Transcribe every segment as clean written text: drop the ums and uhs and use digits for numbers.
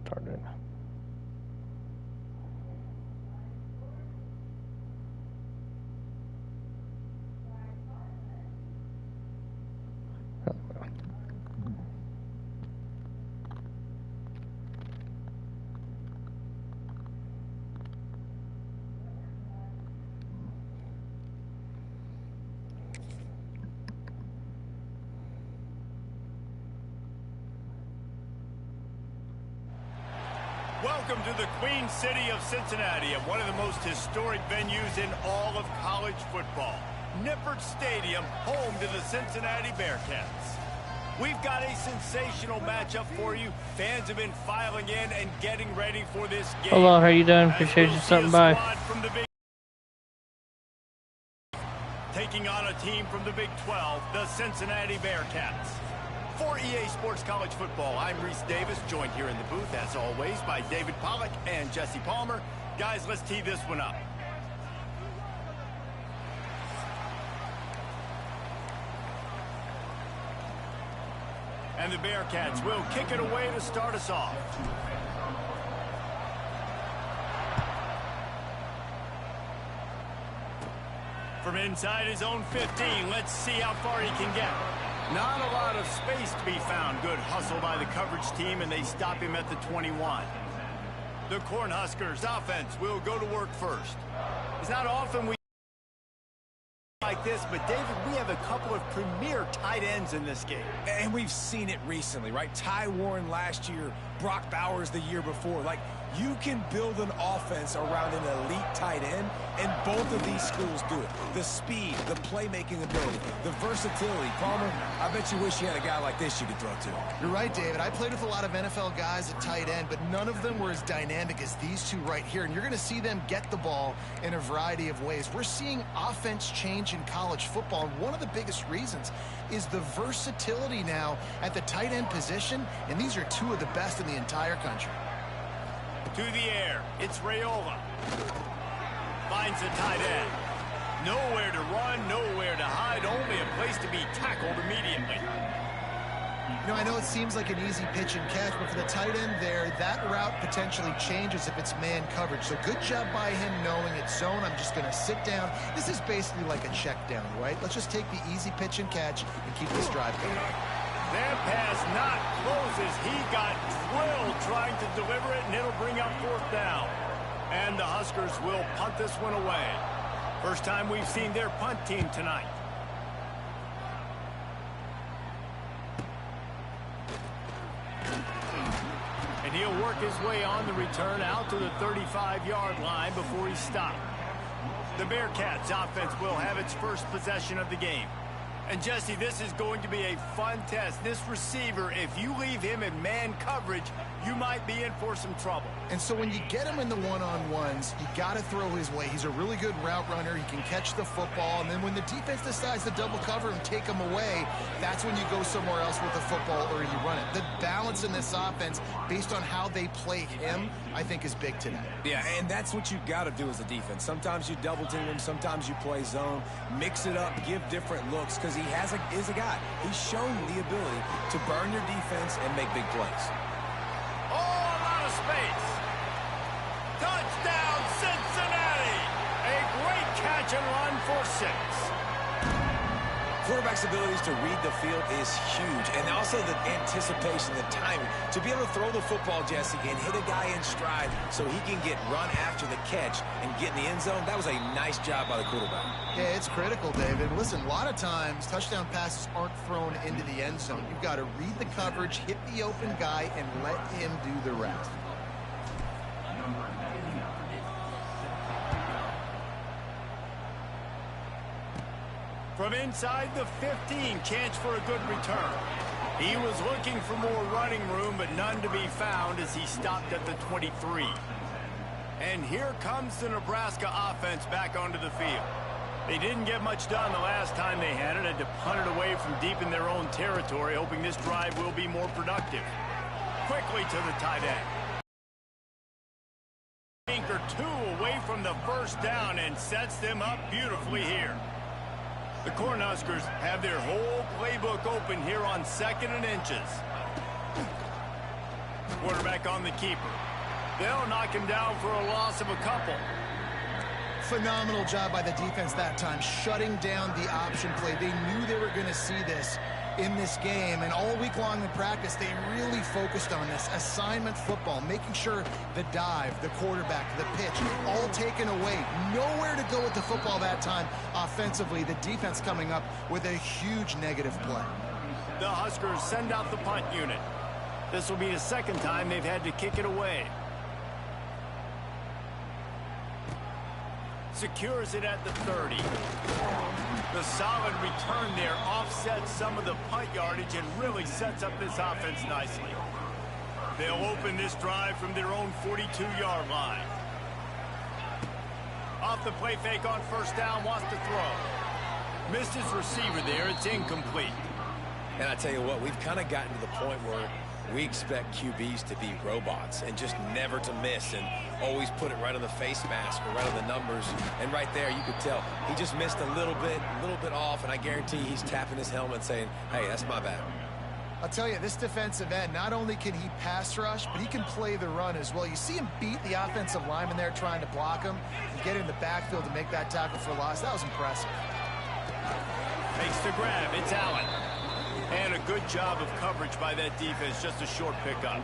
started. Welcome to the Queen City of Cincinnati, and one of the most historic venues in all of college football. Nippert Stadium, home to the Cincinnati Bearcats. We've got a sensational matchup for you. Fans have been filing in and getting ready for this game. Hello, how you doing? Appreciate you stopping by. Taking on a team from the Big 12, the Cincinnati Bearcats. For EA Sports College Football, I'm Reese Davis, joined here in the booth, as always, by David Pollack and Jesse Palmer. Guys, let's tee this one up. And the Bearcats will kick it away to start us off. From inside his own 15, let's see how far he can get. Not a lot of space to be found. Good hustle by the coverage team, and they stop him at the 21. The Cornhuskers offense will go to work first. It's not often we like this, but David, we have a couple of premier tight ends in this game. And we've seen it recently, right? Ty Warren last year, Brock Bowers the year before. Like, you can build an offense around an elite tight end, and both of these schools do it. The speed, the playmaking ability, the versatility. Palmer, I bet you wish you had a guy like this you could throw to. You're right, David. I played with a lot of NFL guys at tight end, but none of them were as dynamic as these two right here. And you're going to see them get the ball in a variety of ways. We're seeing offense change in college football, and one of the biggest reasons is the versatility now at the tight end position, and these are two of the best in the entire country. To the air, it's Raiola. Finds the tight end. Nowhere to run, nowhere to hide, only a place to be tackled immediately. You know, I know it seems like an easy pitch and catch, but for the tight end there, that route potentially changes if it's man coverage. So good job by him knowing it's zone. I'm just going to sit down. This is basically like a check down, right? Let's just take the easy pitch and catch and keep this drive going. That pass not closes. He got drilled trying to deliver it, and it'll bring up fourth down. And the Huskers will punt this one away. First time we've seen their punt team tonight. And he'll work his way on the return out to the 35-yard line before he's stopped. The Bearcats offense will have its first possession of the game. And, Jesse, this is going to be a fun test. This receiver, if you leave him in man coverage, you might be in for some trouble. And so when you get him in the one-on-ones, you got to throw his way. He's a really good route runner. He can catch the football. And then when the defense decides to double cover and take him away, that's when you go somewhere else with the football or you run it. The balance in this offense, based on how they play him, I think is big today. Yeah, and that's what you got to do as a defense. Sometimes you double team him. Sometimes you play zone. Mix it up. Give different looks because he is a guy. He's shown the ability to burn your defense and make big plays. Oh, a lot of space. Touchdown, Cincinnati. A great catch and run for 6. Quarterback's abilities to read the field is huge, and also the anticipation, the timing. To be able to throw the football, Jesse, and hit a guy in stride so he can get run after the catch and get in the end zone, that was a nice job by the quarterback. Yeah, it's critical, David. Listen, a lot of times touchdown passes aren't thrown into the end zone. You've got to read the coverage, hit the open guy, and let him do the rest. From inside the 15, chance for a good return. He was looking for more running room, but none to be found as he stopped at the 23. And here comes the Nebraska offense back onto the field. They didn't get much done the last time they had to punt it away from deep in their own territory, hoping this drive will be more productive. Quickly to the tight end. Or 2 away from the first down and sets them up beautifully here. The Cornhuskers have their whole playbook open here on 2nd and inches. quarterback on the keeper. They'll knock him down for a loss of a couple. Phenomenal job by the defense that time, shutting down the option play. They knew they were going to see this in this game, and all week long in practice, they really focused on this assignment football, making sure the dive, the quarterback, the pitch, all taken away. Nowhere to go with the football that time offensively. The defense coming up with a huge negative play. The Huskers send out the punt unit. This will be the second time they've had to kick it away. Secures it at the 30. The solid return there offsets some of the punt yardage and really sets up this offense nicely. They'll open this drive from their own 42-yard line. Off the play fake on first down, wants to throw. Missed his receiver there, it's incomplete. And I tell you what, we've kind of gotten to the point where we expect QBs to be robots and just never to miss and always put it right on the face mask or right on the numbers. And right there, you could tell he just missed a little bit off, and I guarantee he's tapping his helmet saying, hey, that's my bad. I'll tell you, this defensive end, not only can he pass rush, but he can play the run as well. You see him beat the offensive lineman there trying to block him and get in the backfield to make that tackle for loss. That was impressive. Makes the grab, it's Allen. And a good job of coverage by that defense, just a short pickup.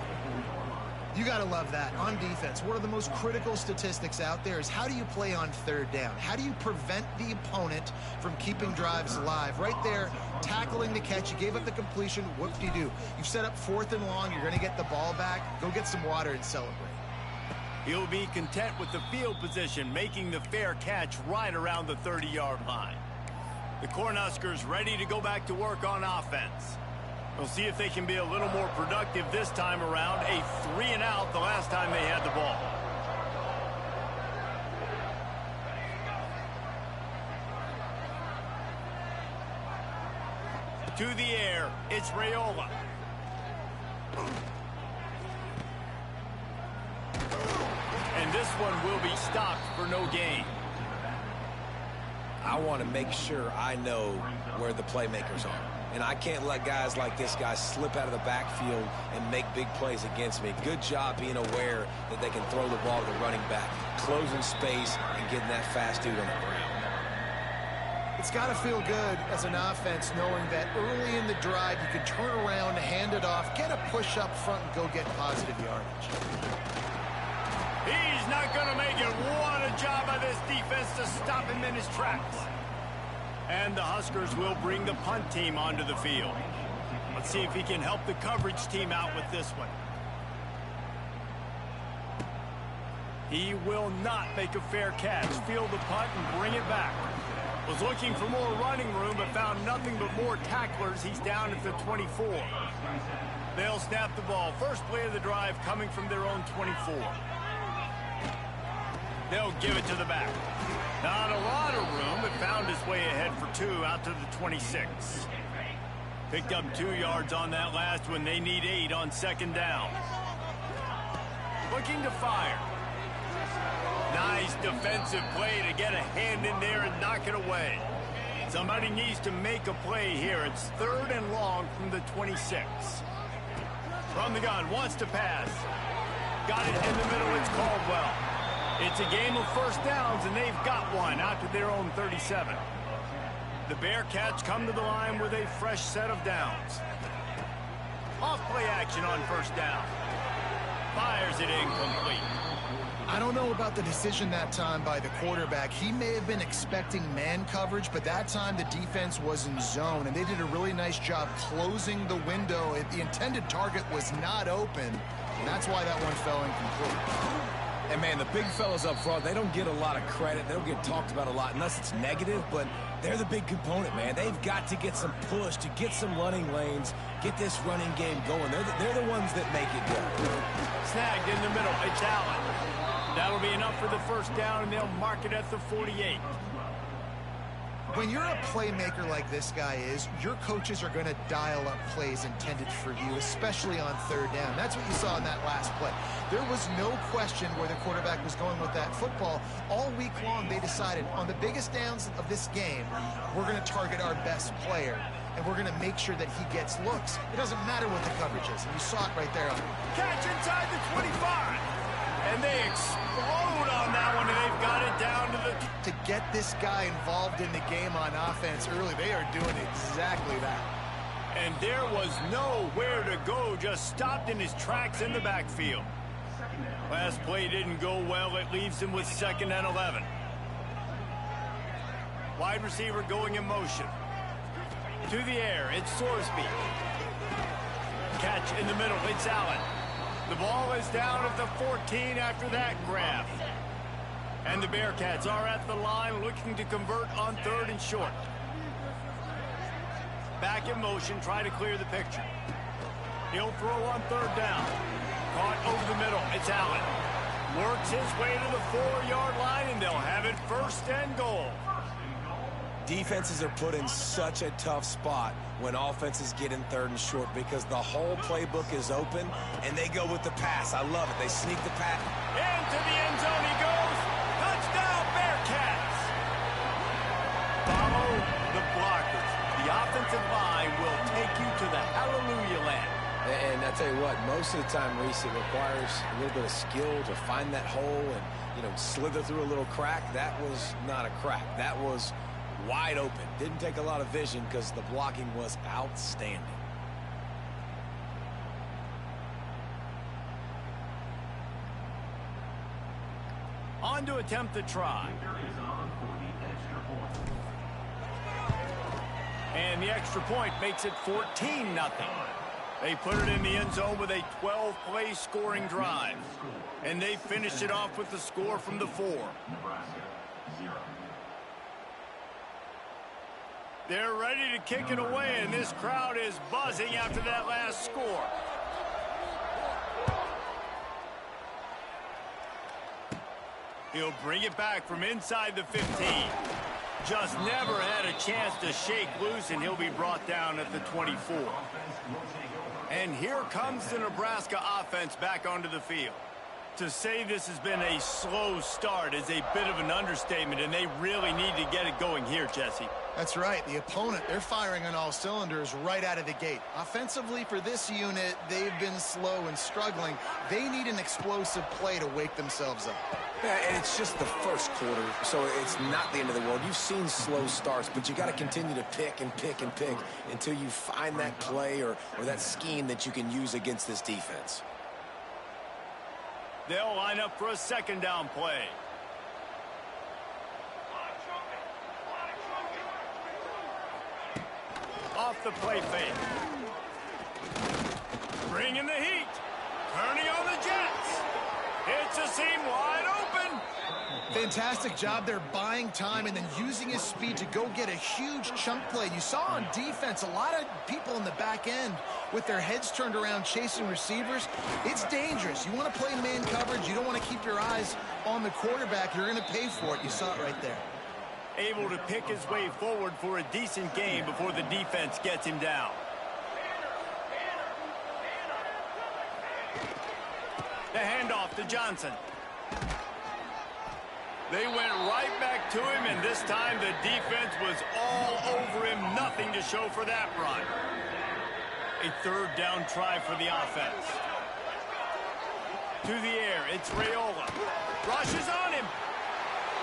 You got to love that. On defense, one of the most critical statistics out there is how do you play on third down? How do you prevent the opponent from keeping drives alive? Right there, tackling the catch. You gave up the completion. Whoop-de-doo. You've set up 4th and long. You're going to get the ball back. Go get some water and celebrate. He'll be content with the field position, making the fair catch right around the 30-yard line. The Cornhuskers ready to go back to work on offense. We'll see if they can be a little more productive this time around. A 3-and-out the last time they had the ball. To the air, it's Raiola. And this one will be stopped for no gain. I want to make sure I know where the playmakers are. And I can't let guys like this guy slip out of the backfield and make big plays against me. Good job being aware that they can throw the ball to the running back, closing space, and getting that fast dude on the ground. It's got to feel good as an offense knowing that early in the drive you can turn around, hand it off, get a push up front, and go get positive yardage. He's not going to make it. What a job by this defense to stop him in his tracks. And the Huskers will bring the punt team onto the field. Let's see if he can help the coverage team out with this one. He will not make a fair catch. Field the punt and bring it back. Was looking for more running room, but found nothing but more tacklers. He's down at the 24. They'll snap the ball. First play of the drive coming from their own 24. They'll give it to the back. Not a lot of room, but found his way ahead for 2 out to the 26. Picked up 2 yards on that last one. They need 8 on second down. Looking to fire. Nice defensive play to get a hand in there and knock it away. Somebody needs to make a play here. It's 3rd and long from the 26. From the gun, wants to pass. Got it in the middle, it's Caldwell. It's a game of first downs, and they've got one out to their own 37. The Bearcats come to the line with a fresh set of downs. Off play action on first down. Fires it incomplete. I don't know about the decision that time by the quarterback. He may have been expecting man coverage, but that time the defense was in zone, and they did a really nice job closing the window. The intended target was not open, and that's why that one fell incomplete. And, man, the big fellas up front, they don't get a lot of credit. They don't get talked about a lot unless it's negative, but they're the big component, man. They've got to get some push, to get some running lanes, get this running game going. They're the ones that make it go. Snagged in the middle. It's Allen. That'll be enough for the first down, and they'll mark it at the 48. When you're a playmaker like this guy is, your coaches are going to dial up plays intended for you, especially on third down. That's what you saw in that last play. There was no question where the quarterback was going with that football. All week long, they decided on the biggest downs of this game, we're going to target our best player. and we're going to make sure that he gets looks. It doesn't matter what the coverage is, and you saw it right there. Catch inside the 25. And they explode on that one, and they've got it down to the... To get this guy involved in the game on offense early, they are doing exactly that. And there was nowhere to go, just stopped in his tracks in the backfield. Last play didn't go well. It leaves him with 2nd and 11. Wide receiver going in motion. To the air, it's Sorsby. Catch in the middle, it's Allen. The ball is down at the 14 after that grab. And the Bearcats are at the line looking to convert on 3rd and short. Back in motion, try to clear the picture. He'll throw on 3rd down. Caught over the middle, it's Allen. Works his way to the 4-yard line, and they'll have it 1st and goal. Defenses are put in such a tough spot when offenses get in 3rd and short because the whole playbook is open, and they go with the pass. I love it. They sneak the pass. Into the end zone he goes. Touchdown, Bearcats. Follow the blockers. The offensive line will take you to the hallelujah land. And I tell you what, most of the time, Reese, it requires a little bit of skill to find that hole and, slither through a little crack. That was not a crack. That was wide open. Didn't take a lot of vision because the blocking was outstanding. On to attempt the try. And the extra point makes it 14-0. They put it in the end zone with a 12-play scoring drive. And they finished it off with the score from the 4. They're ready to kick it away, and this crowd is buzzing after that last score. He'll bring it back from inside the 15. Just never had a chance to shake loose, and he'll be brought down at the 24. And here comes the Nebraska offense back onto the field. To say this has been a slow start is a bit of an understatement, and they really need to get it going here, Jesse. That's right. The opponent, they're firing on all cylinders right out of the gate. Offensively for this unit, they've been slow and struggling. They need an explosive play to wake themselves up. Yeah, and it's just the first quarter, so it's not the end of the world. You've seen slow starts, but you got to continue to pick and pick and pick until you find that play or that scheme that you can use against this defense. They'll line up for a 2nd down play. Off the play fake. Bringing the heat. Turning on the Jets. It's a seam wide open. Fantastic job there buying time and then using his speed to go get a huge chunk play. You saw on defense a lot of people in the back end with their heads turned around chasing receivers. It's dangerous. You want to play man coverage. You don't want to keep your eyes on the quarterback. You're going to pay for it. You saw it right there. Able to pick his way forward for a decent game before the defense gets him down. The handoff to Johnson. They went right back to him, and this time the defense was all over him. Nothing to show for that run. A 3rd down try for the offense. To the air, it's Raiola. Rushes on him.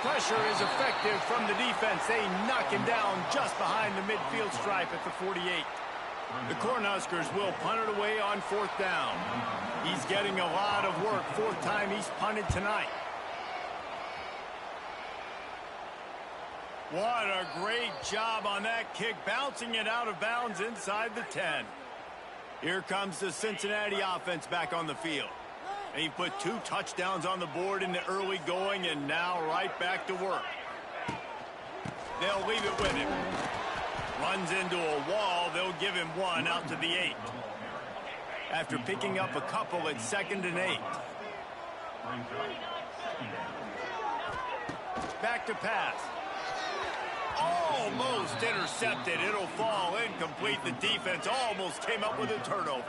Pressure is effective from the defense. They knock him down just behind the midfield stripe at the 48. The Cornhuskers will punt it away on 4th down. He's getting a lot of work. 4th time he's punted tonight. What a great job on that kick, bouncing it out of bounds inside the 10. Here comes the Cincinnati offense back on the field. He put 2 touchdowns on the board in the early going, and now right back to work. They'll leave it with him. Runs into a wall. They'll give him 1 out to the 8. After picking up a couple, it's 2nd and 8. Back to pass. Almost intercepted. It'll fall incomplete. The defense almost came up with a turnover.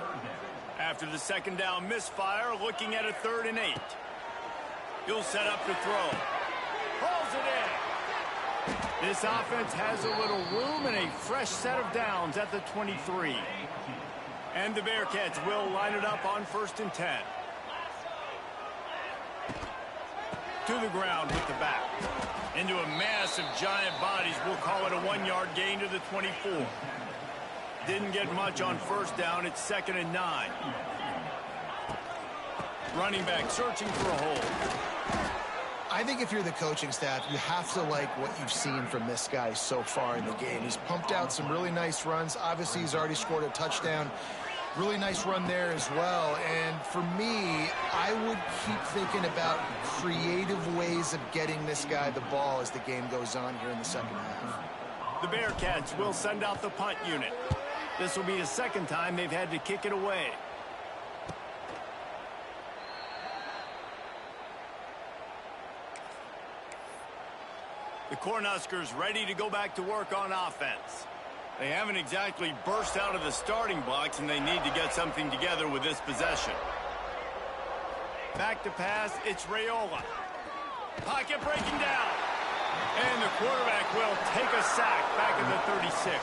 After the 2nd down misfire, looking at a 3rd and 8. He'll set up to throw. Pulls it in. This offense has a little room and a fresh set of downs at the 23. And the Bearcats will line it up on 1st and 10. To the ground with the back. Into a mass of giant bodies. We'll call it a 1-yard gain to the 24. Didn't get much on 1st down. It's 2nd and 9. Running back searching for a hole. I think if you're the coaching staff, you have to like what you've seen from this guy so far in the game. He's pumped out some really nice runs. Obviously, he's already scored a touchdown. Really nice run there as well. And for me, I would keep thinking about creative ways of getting this guy the ball as the game goes on here in the second half. The Bearcats will send out the punt unit. This will be the 2nd time they've had to kick it away. The Cornhuskers ready to go back to work on offense. They haven't exactly burst out of the starting blocks, and they need to get something together with this possession. Back to pass, it's Raiola. Pocket breaking down. And the quarterback will take a sack back at the 36.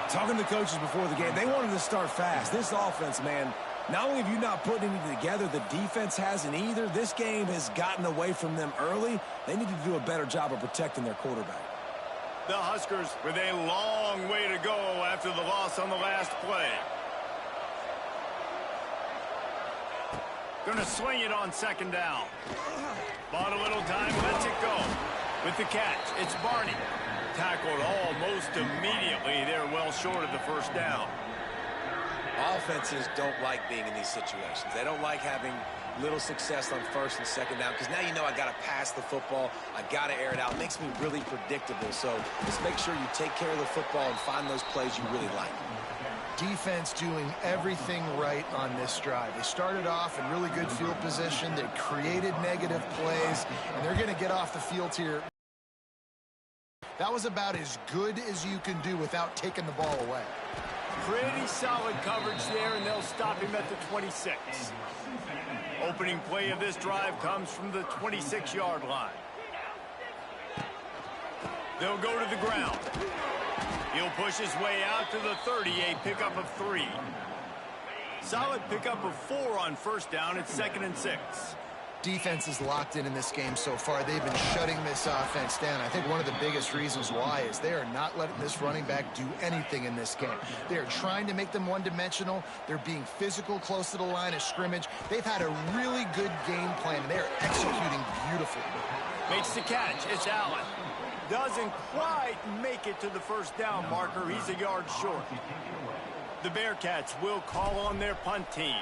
Talking to the coaches before the game, they wanted to start fast. This offense, man, not only have you not put anything together, the defense hasn't either. This game has gotten away from them early. They need to do a better job of protecting their quarterback. The Huskers with a long way to go after the loss on the last play. Going to swing it on 2nd down. Bought a little time, lets it go. With the catch, it's Barney. Tackled almost immediately. They're well short of the 1st down. Offenses don't like being in these situations. They don't like having little success on 1st and 2nd down because now you know I got to pass the football. I got to air it out. It makes me really predictable. So just make sure you take care of the football and find those plays you really like. Defense doing everything right on this drive. They started off in really good field position. They created negative plays, and they're going to get off the field here. That was about as good as you can do without taking the ball away. Pretty solid coverage there, and they'll stop him at the 26. Opening play of this drive comes from the 26-yard line. They'll go to the ground. He'll push his way out to the 30, a pickup of 3. Solid pickup of 4 on 1st down. It's 2nd and 6. Defense is locked in this game so far. They've been shutting this offense down. I think one of the biggest reasons why is they are not letting this running back do anything in this game. They are trying to make them one-dimensional. They're being physical close to the line of scrimmage. They've had a really good game plan, and they're executing beautifully. Makes the catch. It's Allen. Doesn't quite make it to the 1st down marker. He's a yard short. The Bearcats will call on their punt team.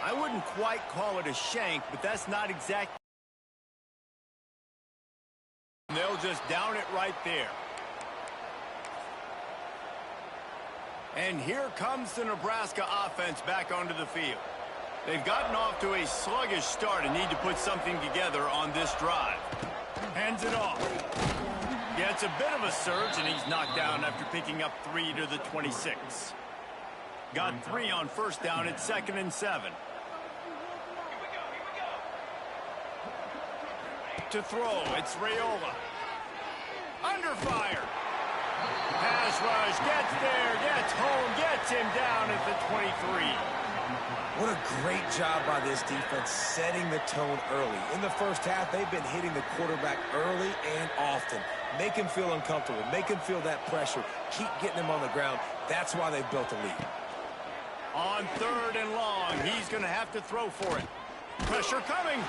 I wouldn't quite call it a shank, but that's not exact. They'll just down it right there. And here comes the Nebraska offense back onto the field. They've gotten off to a sluggish start and need to put something together on this drive. Hands it off. Gets a bit of a surge, and he's knocked down after picking up 3 to the 26. Got 3 on 1st down. It's 2nd and 7. To throw, it's Raiola. Under fire. Pass rush, gets there, gets home, gets him down at the 23. What a great job by this defense setting the tone early. In the 1st half, they've been hitting the quarterback early and often. Make him feel uncomfortable. Make him feel that pressure. Keep getting him on the ground. That's why they've built a lead. On 3rd and long, he's going to have to throw for it. Pressure coming.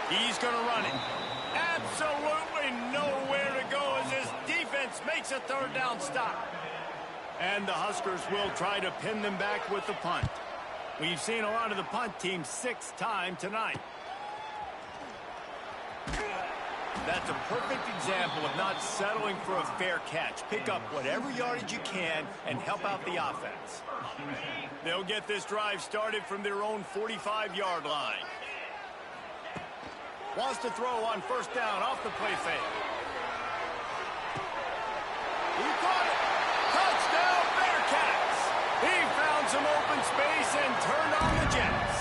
He's going to run it. Absolutely nowhere to go as his defense makes a 3rd down stop. And the Huskers will try to pin them back with the punt. We've seen a lot of the punt team 6 times tonight. That's a perfect example of not settling for a fair catch. Pick up whatever yardage you can and help out the offense. They'll get this drive started from their own 45-yard line. Wants to throw on 1st down off the play fake. He caught it. Touchdown, Bearcats. He found some open space and turned on the Jets.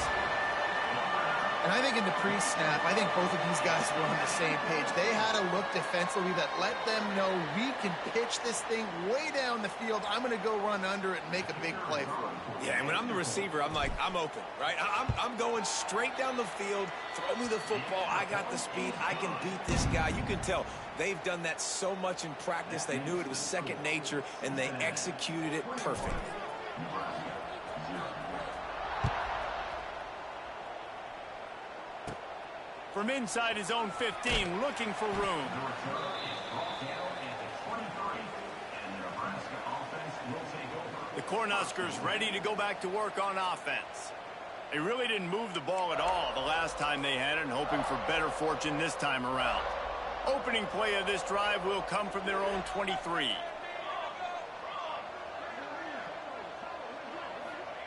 And I think in the pre-snap, I think both of these guys were on the same page. They had a look defensively that let them know we can pitch this thing way down the field. I'm going to go run under it and make a big play for him. Yeah, and when I'm the receiver, I'm like, I'm open, right? I'm going straight down the field. Throw me the football. I got the speed. I can beat this guy. You can tell they've done that so much in practice. They knew it was second nature, and they executed it perfectly. From inside his own 15, looking for room. The Cornhuskers ready to go back to work on offense. They really didn't move the ball at all the last time they had it, and hoping for better fortune this time around. Opening play of this drive will come from their own 23.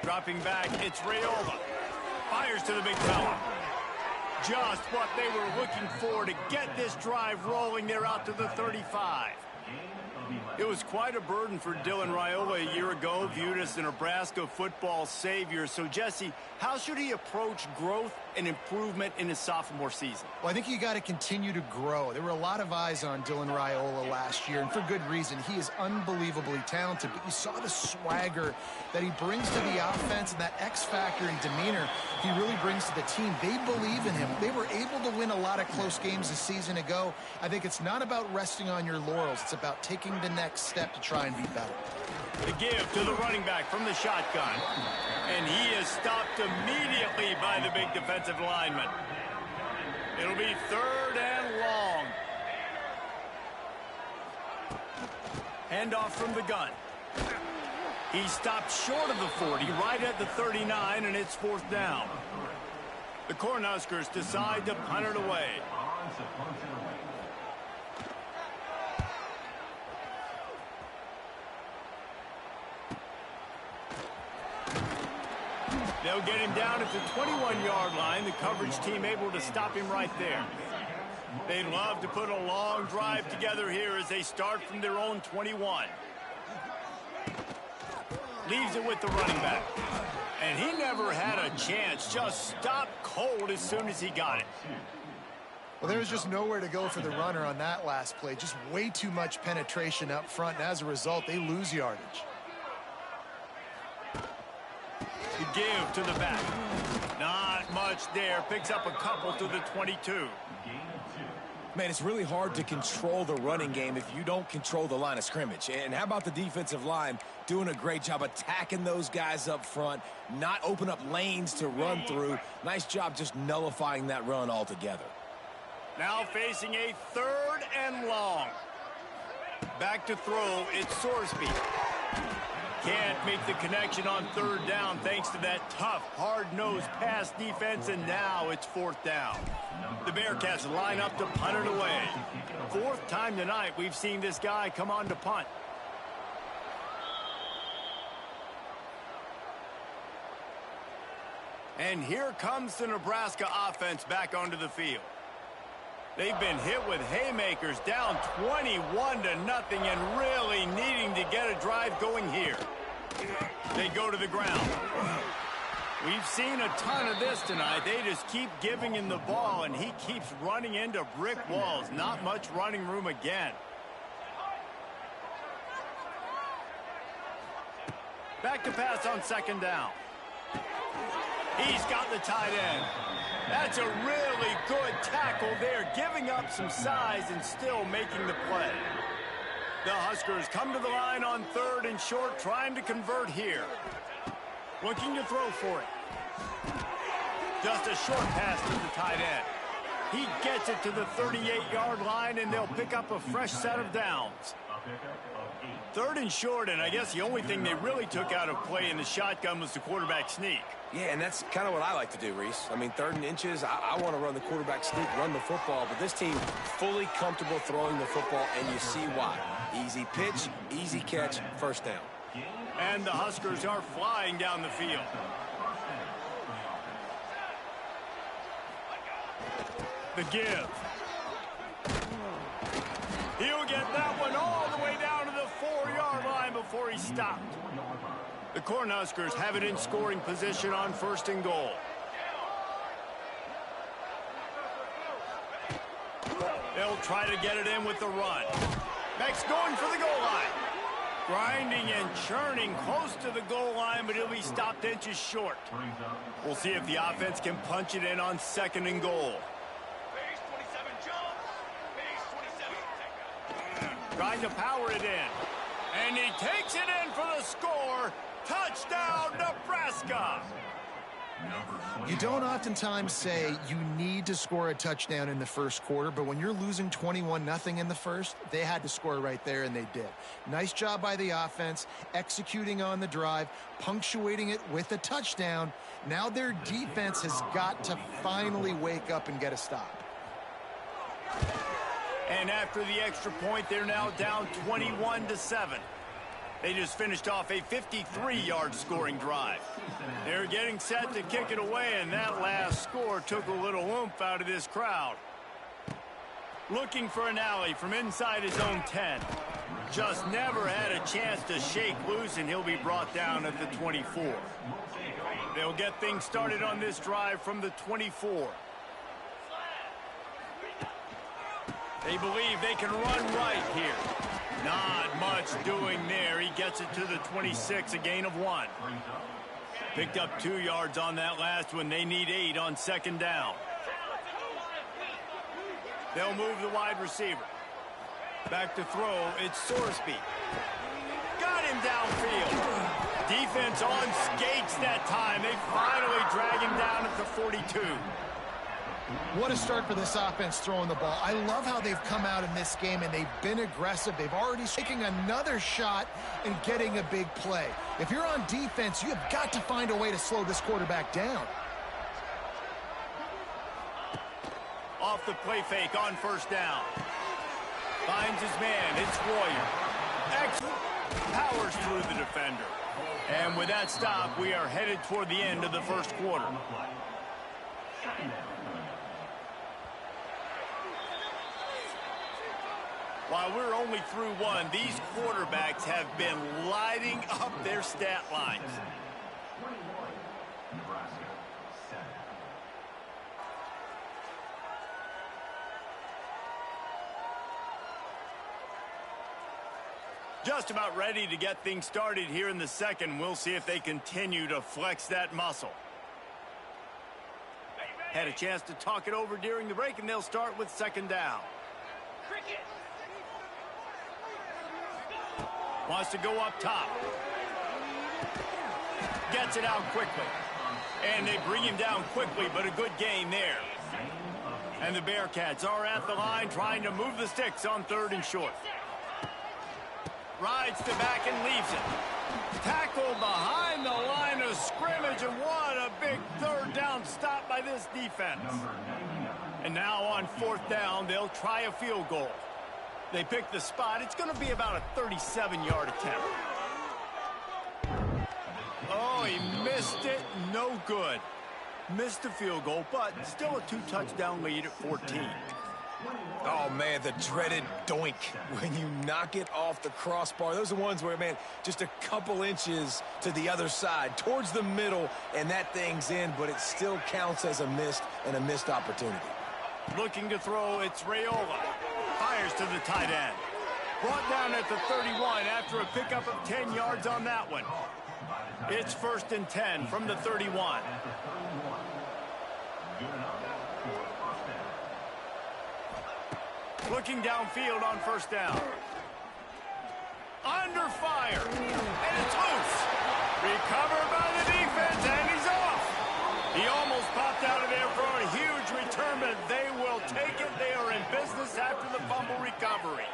Dropping back, it's Raiola. Fires to the big fella. Just what they were looking for to get this drive rolling. They're out to the 35. It was quite a burden for Dylan Raiola a year ago, viewed as the Nebraska football savior. So, Jesse, how should he approach growth and improvement in his sophomore season? Well, I think you got to continue to grow. There were a lot of eyes on Dylan Raiola last year, and for good reason. He is unbelievably talented, but you saw the swagger that he brings to the offense and that X factor and demeanor he really brings to the team. They believe in him. They were able to win a lot of close games a season ago. I think it's not about resting on your laurels. It's about taking the next step to try and be better. The give to the running back from the shotgun. And he is stopped immediately by the big defensive lineman. It'll be 3rd and long. Handoff from the gun. He stopped short of the 40, right at the 39, and it's 4th down. The Cornhuskers decide to punt it away. They'll get him down at the 21-yard line. The coverage team able to stop him right there. They'd love to put a long drive together here as they start from their own 21. Leaves it with the running back. And he never had a chance. Just stopped cold as soon as he got it. Well, there was just nowhere to go for the runner on that last play. Just way too much penetration up front, and as a result, they lose yardage. The give to the back. Not much there. Picks up a couple to the 22. Man, it's really hard to control the running game if you don't control the line of scrimmage. And how about the defensive line doing a great job attacking those guys up front, not open up lanes to run through. Nice job just nullifying that run altogether. Now facing a 3rd and long. Back to throw, it's Sorsby. Can't make the connection on 3rd down thanks to that tough, hard-nosed pass defense, and now it's 4th down. The Bearcats line up to punt it away. 4th time tonight we've seen this guy come on to punt. And here comes the Nebraska offense back onto the field. They've been hit with haymakers, down 21-0 and really needing to get a drive going here. They go to the ground. We've seen a ton of this tonight. They just keep giving him the ball, and he keeps running into brick walls. Not much running room again. Back to pass on 2nd down. He's got the tight end. That's a really good tackle there, giving up some size and still making the play. The Huskers come to the line on 3rd and short, trying to convert here. Looking to throw for it. Just a short pass to the tight end. He gets it to the 38-yard line, and they'll pick up a fresh set of downs. 3rd and short, and I guess the only thing they really took out of play in the shotgun was the quarterback sneak. Yeah, and that's kind of what I like to do, Reese. I mean, 3rd and inches, I want to run the quarterback sneak, run the football, but this team fully comfortable throwing the football, and you see why. Easy pitch, easy catch, 1st down. And the Huskers are flying down the field. The give. He'll get that one all the way down to the 4-yard line before he stopped. The Cornhuskers have it in scoring position on 1st and goal. They'll try to get it in with the run. Beck's going for the goal line. Grinding and churning close to the goal line, but he'll be stopped inches short. We'll see if the offense can punch it in on 2nd and goal. Trying to power it in. And he takes it in for the score. Touchdown, Nebraska! You don't oftentimes say you need to score a touchdown in the first quarter, but when you're losing 21-0 in the first, they had to score right there, and they did. Nice job by the offense, executing on the drive, punctuating it with a touchdown. Now their defense has got to finally wake up and get a stop. And after the extra point, they're now down 21-7. They just finished off a 53-yard scoring drive. They're getting set to kick it away, and that last score took a little oomph out of this crowd. Looking for an alley from inside his own 10. Just never had a chance to shake loose, and he'll be brought down at the 24. They'll get things started on this drive from the 24. They believe they can run right here. Not much doing there. He gets it to the 26, a gain of 1. Picked up 2 yards on that last one. They need 8 on 2nd down. They'll move the wide receiver. Back to throw, it's Sorsby. Got him downfield. Defense on skates that time. They finally drag him down at the 42. What a start for this offense throwing the ball. I love how they've come out in this game, and they've been aggressive. They've already taken another shot and getting a big play. If you're on defense, you have got to find a way to slow this quarterback down. Off the play fake on 1st down. Finds his man. It's Royer. Excellent. Powers through the defender. And with that stop, we are headed toward the end of the first quarter. While we're only through 1, these quarterbacks have been lighting up their stat lines. Just about ready to get things started here in the second. We'll see if they continue to flex that muscle. Had a chance to talk it over during the break, and they'll start with 2nd down. Wants to go up top. Gets it out quickly. And they bring him down quickly, but a good gain there. And the Bearcats are at the line trying to move the sticks on 3rd and short. Rides to back and leaves it. Tackled behind the line of scrimmage, and what a big 3rd down stop by this defense. And now on 4th down, they'll try a field goal. They pick the spot. It's going to be about a 37-yard attempt. Oh, he missed it. No good. Missed the field goal, but still a 2-touchdown lead at 14. Oh, man, the dreaded doink when you knock it off the crossbar. Those are ones where, man, just a couple inches to the other side, towards the middle, and that thing's in, but it still counts as a missed opportunity. Looking to throw, it's Raiola. Fires to the tight end. Brought down at the 31 after a pickup of 10 yards on that one. It's 1st and 10 from the 31. Looking downfield on 1st down. Under fire. And it's loose. Recovered by the defense, and he's off. He almost popped out of there for a huge return, but they will take it. They are in business after the fumble recovery.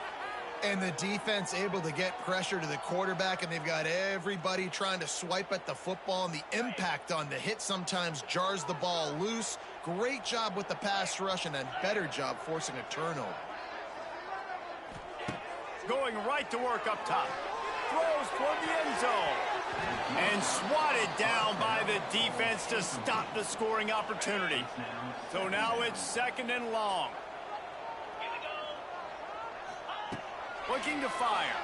And the defense able to get pressure to the quarterback, and they've got everybody trying to swipe at the football, and the impact on the hit sometimes jars the ball loose. Great job with the pass rush, and a better job forcing a turnover. Going right to work up top. Throws toward the end zone. And swatted down by the defense to stop the scoring opportunity. So now it's 2nd and long. Looking to fire.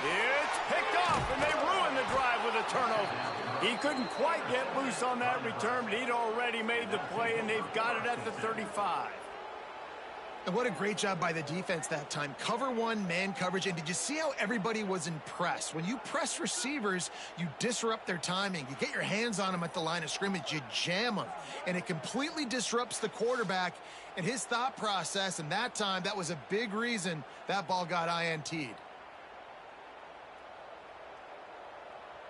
It's picked off, and they ruin the drive with a turnover. He couldn't quite get loose on that return, but he'd already made the play, and they've got it at the 35. And what a great job by the defense that time. Cover one, man coverage. And did you see how everybody was impressed? When you press receivers, you disrupt their timing. You get your hands on them at the line of scrimmage. You jam them. And it completely disrupts the quarterback and his thought process. And that time, that was a big reason that ball got INT'd.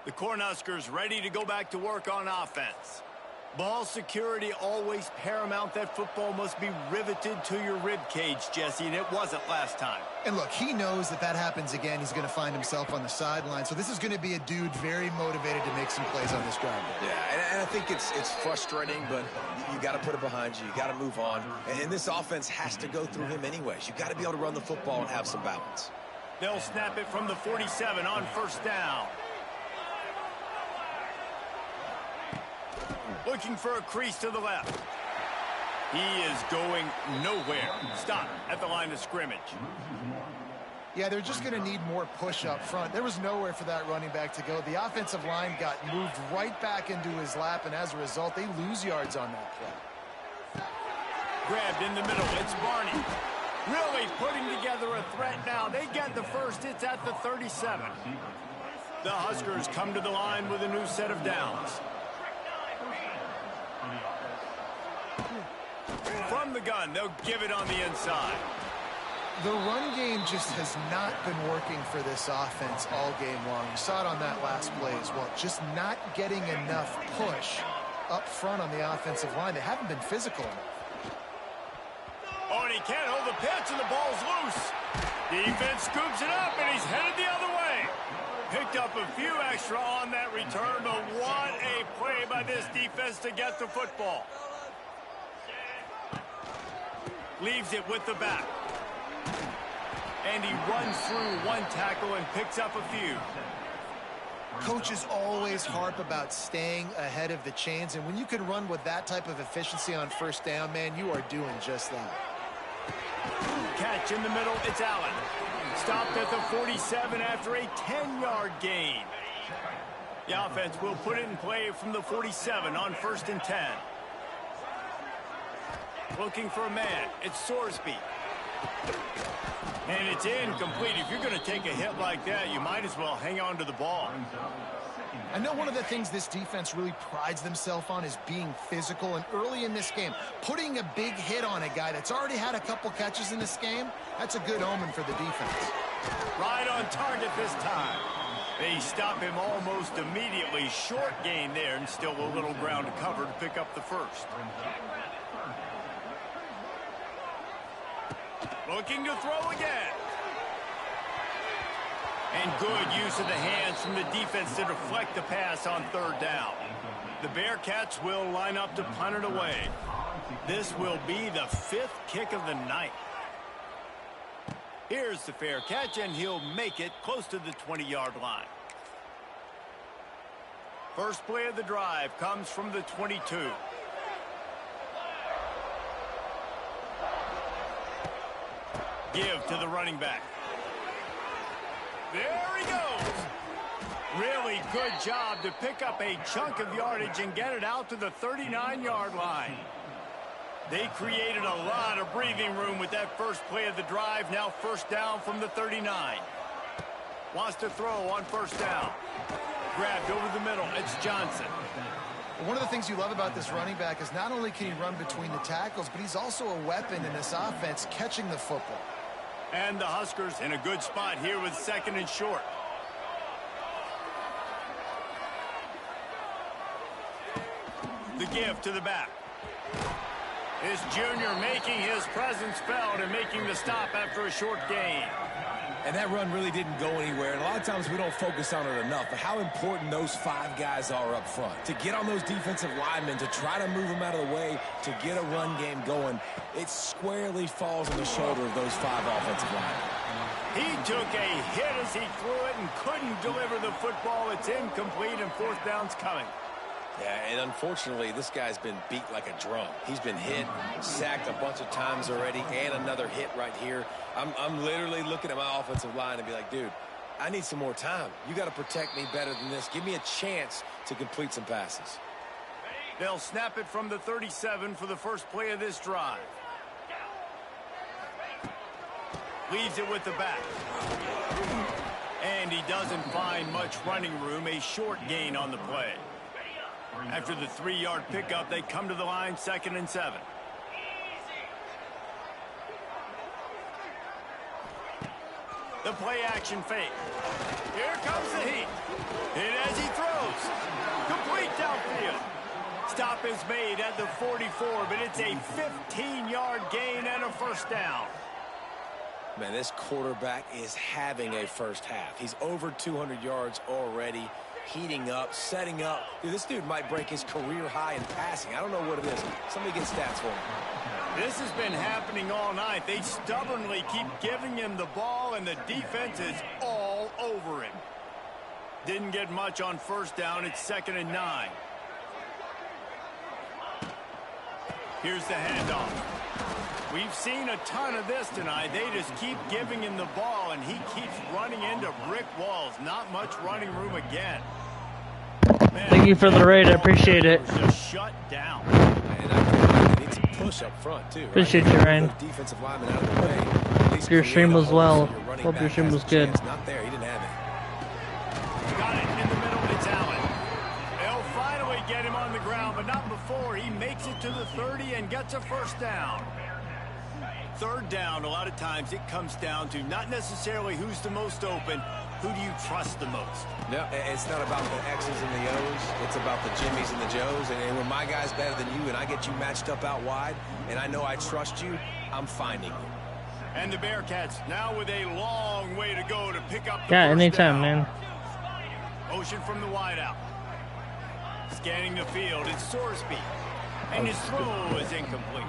The Cornhuskers ready to go back to work on offense. Ball security always paramount. That football must be riveted to your rib cage, Jesse, and it wasn't last time. And look, he knows that happens again. He's going to find himself on the sideline. So this is going to be a dude very motivated to make some plays on this drive. Yeah, and I think it's frustrating, but you got to put it behind you. You got to move on. And this offense has to go through him anyways. You got to be able to run the football and have some balance. They'll snap it from the 47 on first down. Looking for a crease to the left. He is going nowhere. Stop at the line of scrimmage. Yeah, they're just going to need more push up front. There was nowhere for that running back to go. The offensive line got moved right back into his lap, and as a result, they lose yards on that play. Grabbed in the middle. It's Barney. Really putting together a threat now. They get the first. It's at the 37. The Huskers come to the line with a new set of downs. From the gun, they'll give it on the inside. The run game just has not been working for this offense all game long. You saw it on that last play as well. Just not getting enough push up front on the offensive line. They haven't been physical enough. Oh, and he can't hold the pitch, and the ball's loose. Defense scoops it up, and he's headed the other way. Picked up a few extra on that return, but what a play by this defense to get the football. Leaves it with the back. And he runs through one tackle and picks up a few. Coaches always harp about staying ahead of the chains, and when you can run with that type of efficiency on first down, man, you are doing just that. Catch in the middle, it's Allen. Stopped at the 47 after a 10-yard gain. The offense will put it in play from the 47 on first and 10. Looking for a man. It's Sorsby. And it's incomplete. If you're going to take a hit like that, you might as well hang on to the ball. I know one of the things this defense really prides themselves on is being physical. And early in this game, putting a big hit on a guy that's already had a couple catches in this game, that's a good omen for the defense. Right on target this time. They stop him almost immediately. Short gain there, and still a little ground to cover to pick up the first. Looking to throw again. And good use of the hands from the defense to deflect the pass on third down. The Bearcats will line up to punt it away. This will be the 5th kick of the night. Here's the fair catch, and he'll make it close to the 20-yard line. First play of the drive comes from the 22. Give to the running back. There he goes. Really good job to pick up a chunk of yardage and get it out to the 39-yard line. They created a lot of breathing room with that first play of the drive. Now first down from the 39. Wants to throw on first down. Grabbed over the middle. It's Johnson. One of the things you love about this running back is not only can he run between the tackles, but he's also a weapon in this offense catching the football. And the Huskers in a good spot here with second and short. The give to the back. This junior making his presence felt and making the stop after a short gain. And that run really didn't go anywhere. And a lot of times we don't focus on it enough, but how important those 5 guys are up front. To get on those defensive linemen, to try to move them out of the way, to get a run game going, it squarely falls on the shoulder of those 5 offensive linemen. He took a hit as he threw it and couldn't deliver the football. It's incomplete, and fourth down's coming. Yeah, and unfortunately, this guy's been beat like a drum. He's been hit, sacked a bunch of times already, and another hit right here. I'm literally looking at my offensive line and be like, dude, I need some more time. You got to protect me better than this. Give me a chance to complete some passes. They'll snap it from the 37 for the first play of this drive. Leaves it with the back. And he doesn't find much running room, a short gain on the play. After the 3-yard pickup, they come to the line, 2nd and 7. The play action fake. Here comes the heat. And as he throws, complete downfield. Stop is made at the 44, but it's a 15-yard gain and a first down. Man, this quarterback is having a first half. He's over 200 yards already, heating up, setting up. Dude, this dude might break his career high in passing. I don't know what it is. Somebody get stats for him. This has been happening all night. They stubbornly keep giving him the ball, and the defense is all over him. Didn't get much on first down. It's 2nd and 9. Here's the handoff. We've seen a ton of this tonight. They just keep giving him the ball, and he keeps running into brick walls. Not much running room again. Man, Thank you for the raid. I appreciate it. Just shut down. And I feel like they need some push up front, too. Right? Appreciate you, Ryan. Defensive lineman out of the way. At least Your create stream a was hole well. so your running Hope back your stream has was a good. chance. Not there. He didn't have it. Got it in the middle. It's Allen. They'll finally get him on the ground, but not before he makes it to the 30 and gets a first down. Third down, a lot of times it comes down to not necessarily who's the most open, who do you trust the most? No, it's not about the X's and the O's. It's about the Jimmys and the Joes. And when my guy's better than you and I get you matched up out wide and I know I trust you, I'm finding you. And the Bearcats now with a long way to go to pick up the Yeah, first anytime, down. man. Motion from the wideout. Scanning the field, it's Sorsby. And his throw is incomplete.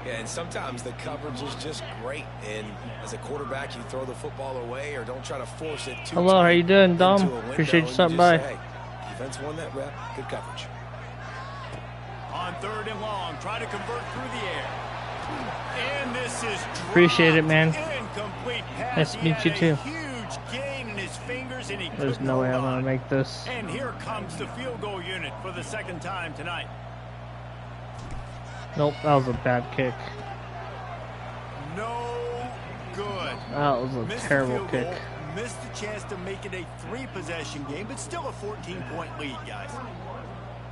Yeah, and sometimes the coverage is just great. And as a quarterback, you throw the football away or don't try to force it too Hello, how you doing, into a Dom? window, Appreciate you and stopping just by. say, hey, defense won that rep. Good coverage. On 3rd and long, try to convert through the air. And this is Appreciate it, man. Incomplete pass. Nice to He meet had you, a too. Huge gain in his fingers, and he There's couldn't no way I'm hold gonna on. make this. And here comes the field goal unit for the 2nd time tonight. Nope, that was a bad kick. No good. That was a Missed the terrible field kick. goal, missed the chance to make it a 3-possession game, but still a 14-point lead, guys.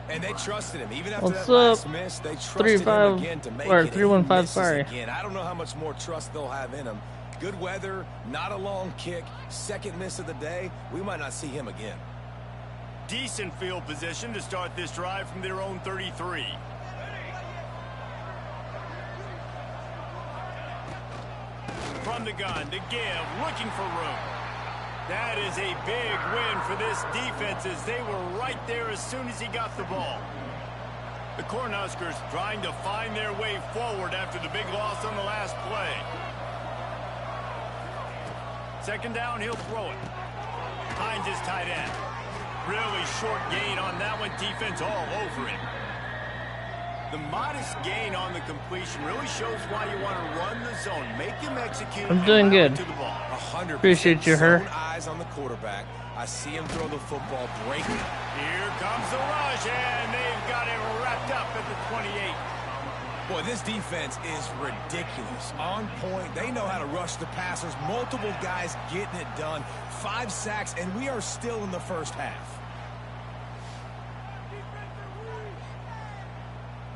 And they trusted him. Even after What's that up? last miss, they trusted him 3-5 again to make or it. and he 315, misses sorry. again. I don't know how much more trust they'll have in him. Good weather, not a long kick, 2nd miss of the day. We might not see him again. Decent field position to start this drive from their own 33. From the gun to give, looking for room. That is a big win for this defense as they were right there as soon as he got the ball. The Cornhuskers trying to find their way forward after the big loss on the last play. 2nd down, he'll throw it. Finds his tight end. Really short gain on that one. Defense all over it. The modest gain on the completion really shows why you want to run the zone. Make him execute. I'm doing good. To the ball. 100%. Appreciate you, her. Zone eyes on the quarterback. I see him throw the football, break it. Here comes the rush, and they've got it wrapped up at the 28. Boy, this defense is ridiculous. On point. They know how to rush the passers. Multiple guys getting it done. 5 sacks, and we are still in the first half.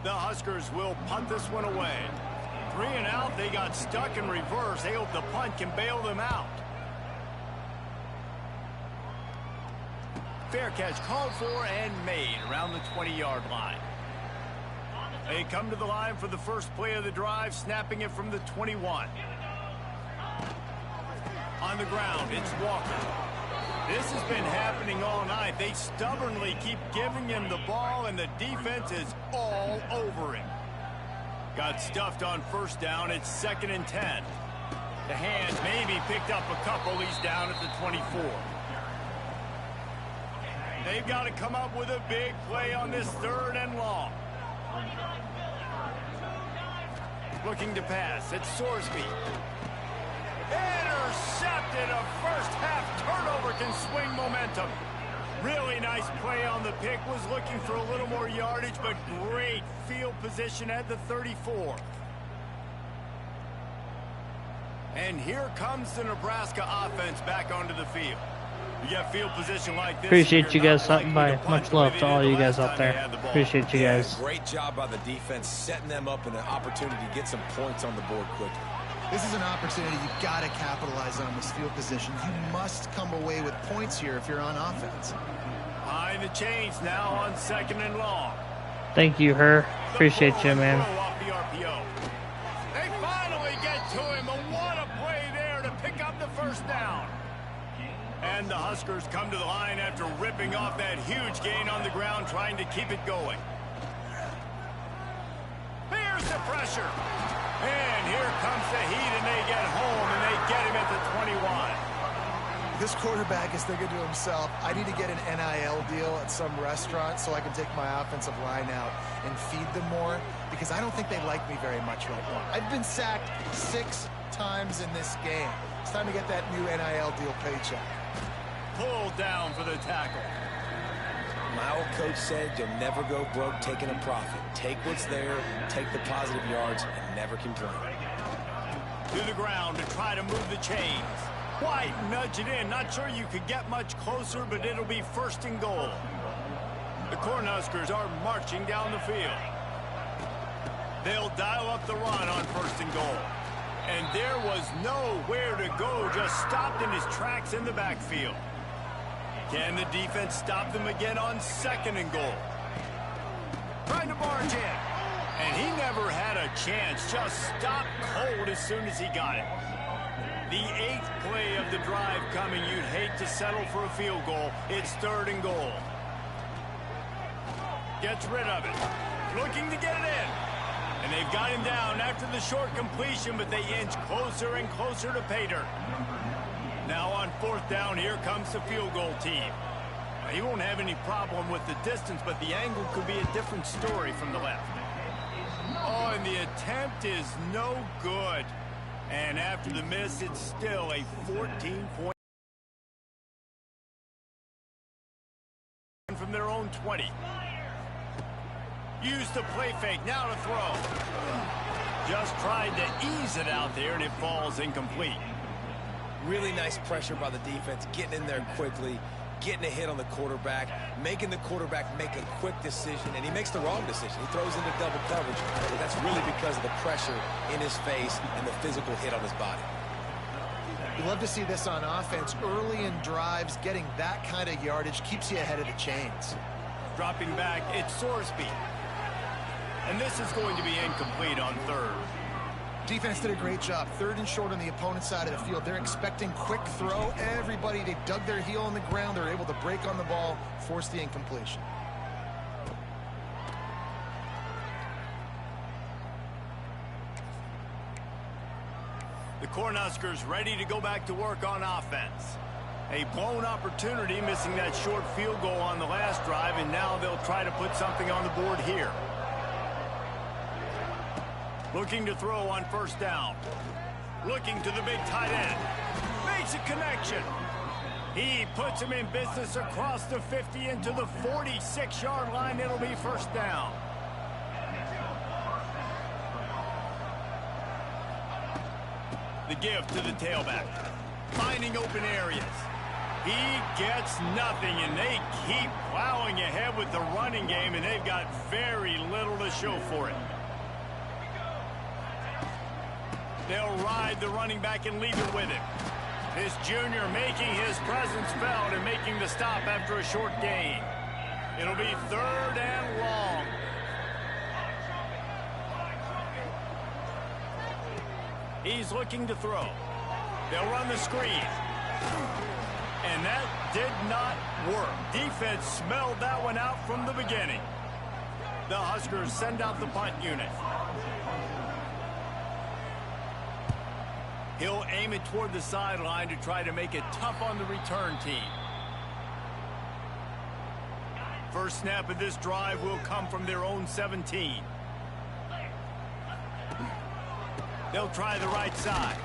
The Huskers will punt this one away. 3 and out. They got stuck in reverse. They hope the punt can bail them out. Fair catch called for and made around the 20-yard line. They come to the line for the first play of the drive, snapping it from the 21. On the ground, it's Walker. This has been happening all night. They stubbornly keep giving him the ball, and the defense is all over him. Got stuffed on first down. It's 2nd and 10. The hands maybe picked up a couple. He's down at the 24. They've got to come up with a big play on this 3rd and long. Looking to pass. It's Sorsby. Intercepted. A first-half turnover can swing momentum. Really nice play on the pick. Was looking for a little more yardage, but great field position at the 34. And here comes the Nebraska offense back onto the field. You get field position like this. Appreciate you guys stopping by. Much love to all you guys out there. Appreciate you guys. Great job by the defense, setting them up in an opportunity to get some points on the board quickly. This is an opportunity you've got to capitalize on this field position. You must come away with points here if you're on offense. Behind the chains now on 2nd and long. Thank you, Her. Appreciate you, man. They finally get to him, and what a play there to pick up the first down. And the Huskers come to the line after ripping off that huge gain on the ground, trying to keep it going. Here's the pressure. And here comes the heat, and they get home, and they get him at the 21. This quarterback is thinking to himself, I need to get an NIL deal at some restaurant so I can take my offensive line out and feed them more, because I don't think they like me very much right now. I've been sacked 6 times in this game. It's time to get that new NIL deal paycheck. Pulled down for the tackle. My old coach said you'll never go broke taking a profit. Take what's there, take the positive yards, and never complain. To the ground to try to move the chains. White nudge it in. Not sure you could get much closer, but it'll be 1st and goal. The Cornhuskers are marching down the field. They'll dial up the run on 1st and goal. And there was nowhere to go, just stopped in his tracks in the backfield. Can the defense stop them again on 2nd and goal? Trying to barge in. And he never had a chance, just stopped cold as soon as he got it. The 8th play of the drive coming. You'd hate to settle for a field goal. It's 3rd and goal. Gets rid of it. Looking to get it in. And they've got him down after the short completion, but they inch closer and closer to pay dirt. Now on 4th down, here comes the field goal team. He won't have any problem with the distance, but the angle could be a different story from the left. Oh, and the attempt is no good. And after the miss, it's still a 14-point from their own 20. Use the play fake, now to throw. Just tried to ease it out there, and it falls incomplete. Really nice pressure by the defense, getting in there quickly, getting a hit on the quarterback, making the quarterback make a quick decision, and he makes the wrong decision. He throws into double coverage, but that's really because of the pressure in his face and the physical hit on his body. You love to see this on offense. Early in drives, getting that kind of yardage keeps you ahead of the chains. Dropping back, it's Sorsby. And this is going to be incomplete on 3rd. Defense did a great job. 3rd and short on the opponent's side of the field. They're expecting quick throw. Everybody, they dug their heel on the ground. They're able to break on the ball, force the incompletion. The Cornhuskers ready to go back to work on offense. A blown opportunity, missing that short field goal on the last drive, and now they'll try to put something on the board here. Looking to throw on 1st down. Looking to the big tight end. Makes a connection. He puts him in business across the 50 into the 46-yard line. It'll be 1st down. The give to the tailback. Finding open areas. He gets nothing, and they keep plowing ahead with the running game, and they've got very little to show for it. They'll ride the running back and leave it with him. This junior making his presence felt and making the stop after a short gain. It'll be 3rd and long. He's looking to throw. They'll run the screen. And that did not work. Defense smelled that one out from the beginning. The Huskers send out the punt unit. He'll aim it toward the sideline to try to make it tough on the return team. First snap of this drive will come from their own 17. They'll try the right side.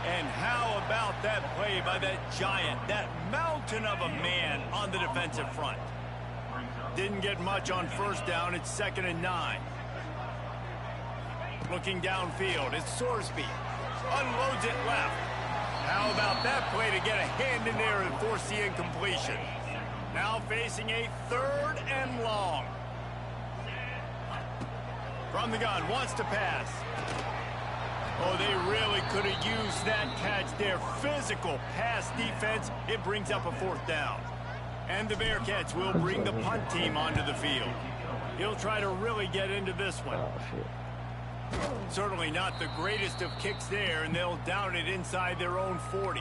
And how about that play by that giant, that mountain of a man on the defensive front? Didn't get much on 1st down. It's 2nd and 9. Looking downfield, it's Sorsby. Unloads it left. How about that play to get a hand in there and force the incompletion? Now facing a 3rd and long. From the gun, wants to pass. Oh, they really could have used that catch there. Physical pass defense. It brings up a 4th down. And the Bearcats will bring the punt team onto the field. He'll try to really get into this one. Certainly not the greatest of kicks there, and they'll down it inside their own 40.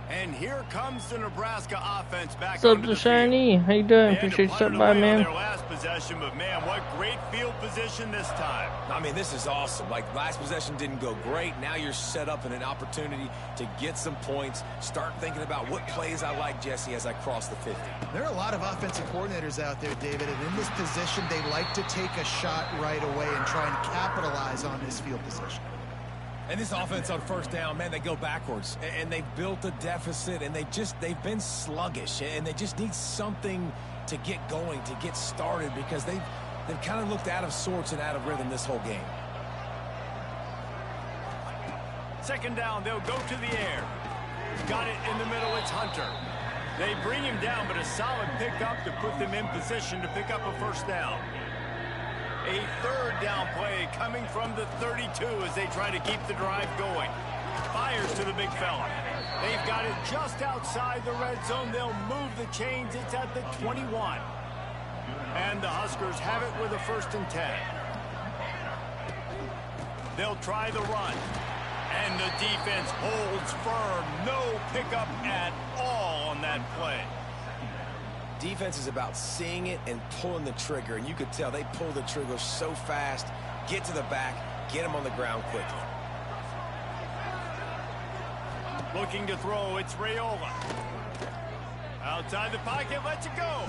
And here comes the Nebraska offense back What's up, Shiny? How you doing? Appreciate you stopping by, man. Their last possession, but man, what great field position this time. I mean, this is awesome. Like, last possession didn't go great. Now you're set up in an opportunity to get some points. Start thinking about what plays I like, Jesse, as I cross the 50. There are a lot of offensive coordinators out there, David, and in this position, they like to take a shot right away and try and capitalize on this field position. And this offense on 1st down, man, they go backwards. And they've built a deficit, and they've been sluggish. And they just need something to get going, to get started, because they've kind of looked out of sorts and out of rhythm this whole game. 2nd down, they'll go to the air. Got it in the middle, it's Hunter. They bring him down, but a solid pickup to put them in position to pick up a 1st down. A 3rd down play coming from the 32 as they try to keep the drive going. Fires to the big fella. They've got it just outside the red zone. They'll move the chains. It's at the 21. And the Huskers have it with a 1st and 10. They'll try the run. And the defense holds firm. No pickup at all on that play. Defense is about seeing it and pulling the trigger, and you could tell they pull the trigger so fast, get to the back, get him on the ground quickly. Looking to throw, it's Raiola. Outside the pocket, lets it go.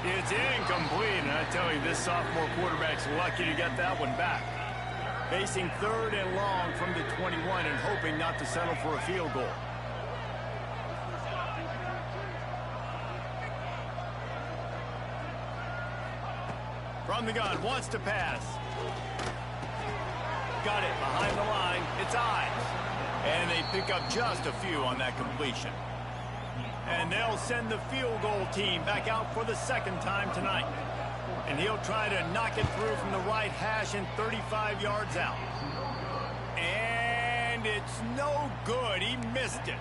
It's incomplete, and I tell you, this sophomore quarterback's lucky to get that one back. Facing 3rd and long from the 21 and hoping not to settle for a field goal. From the gun, wants to pass. Got it behind the line. It's Ives. And they pick up just a few on that completion. And they'll send the field goal team back out for the 2nd time tonight. And he'll try to knock it through from the right hash and 35 yards out. And it's no good. He missed it.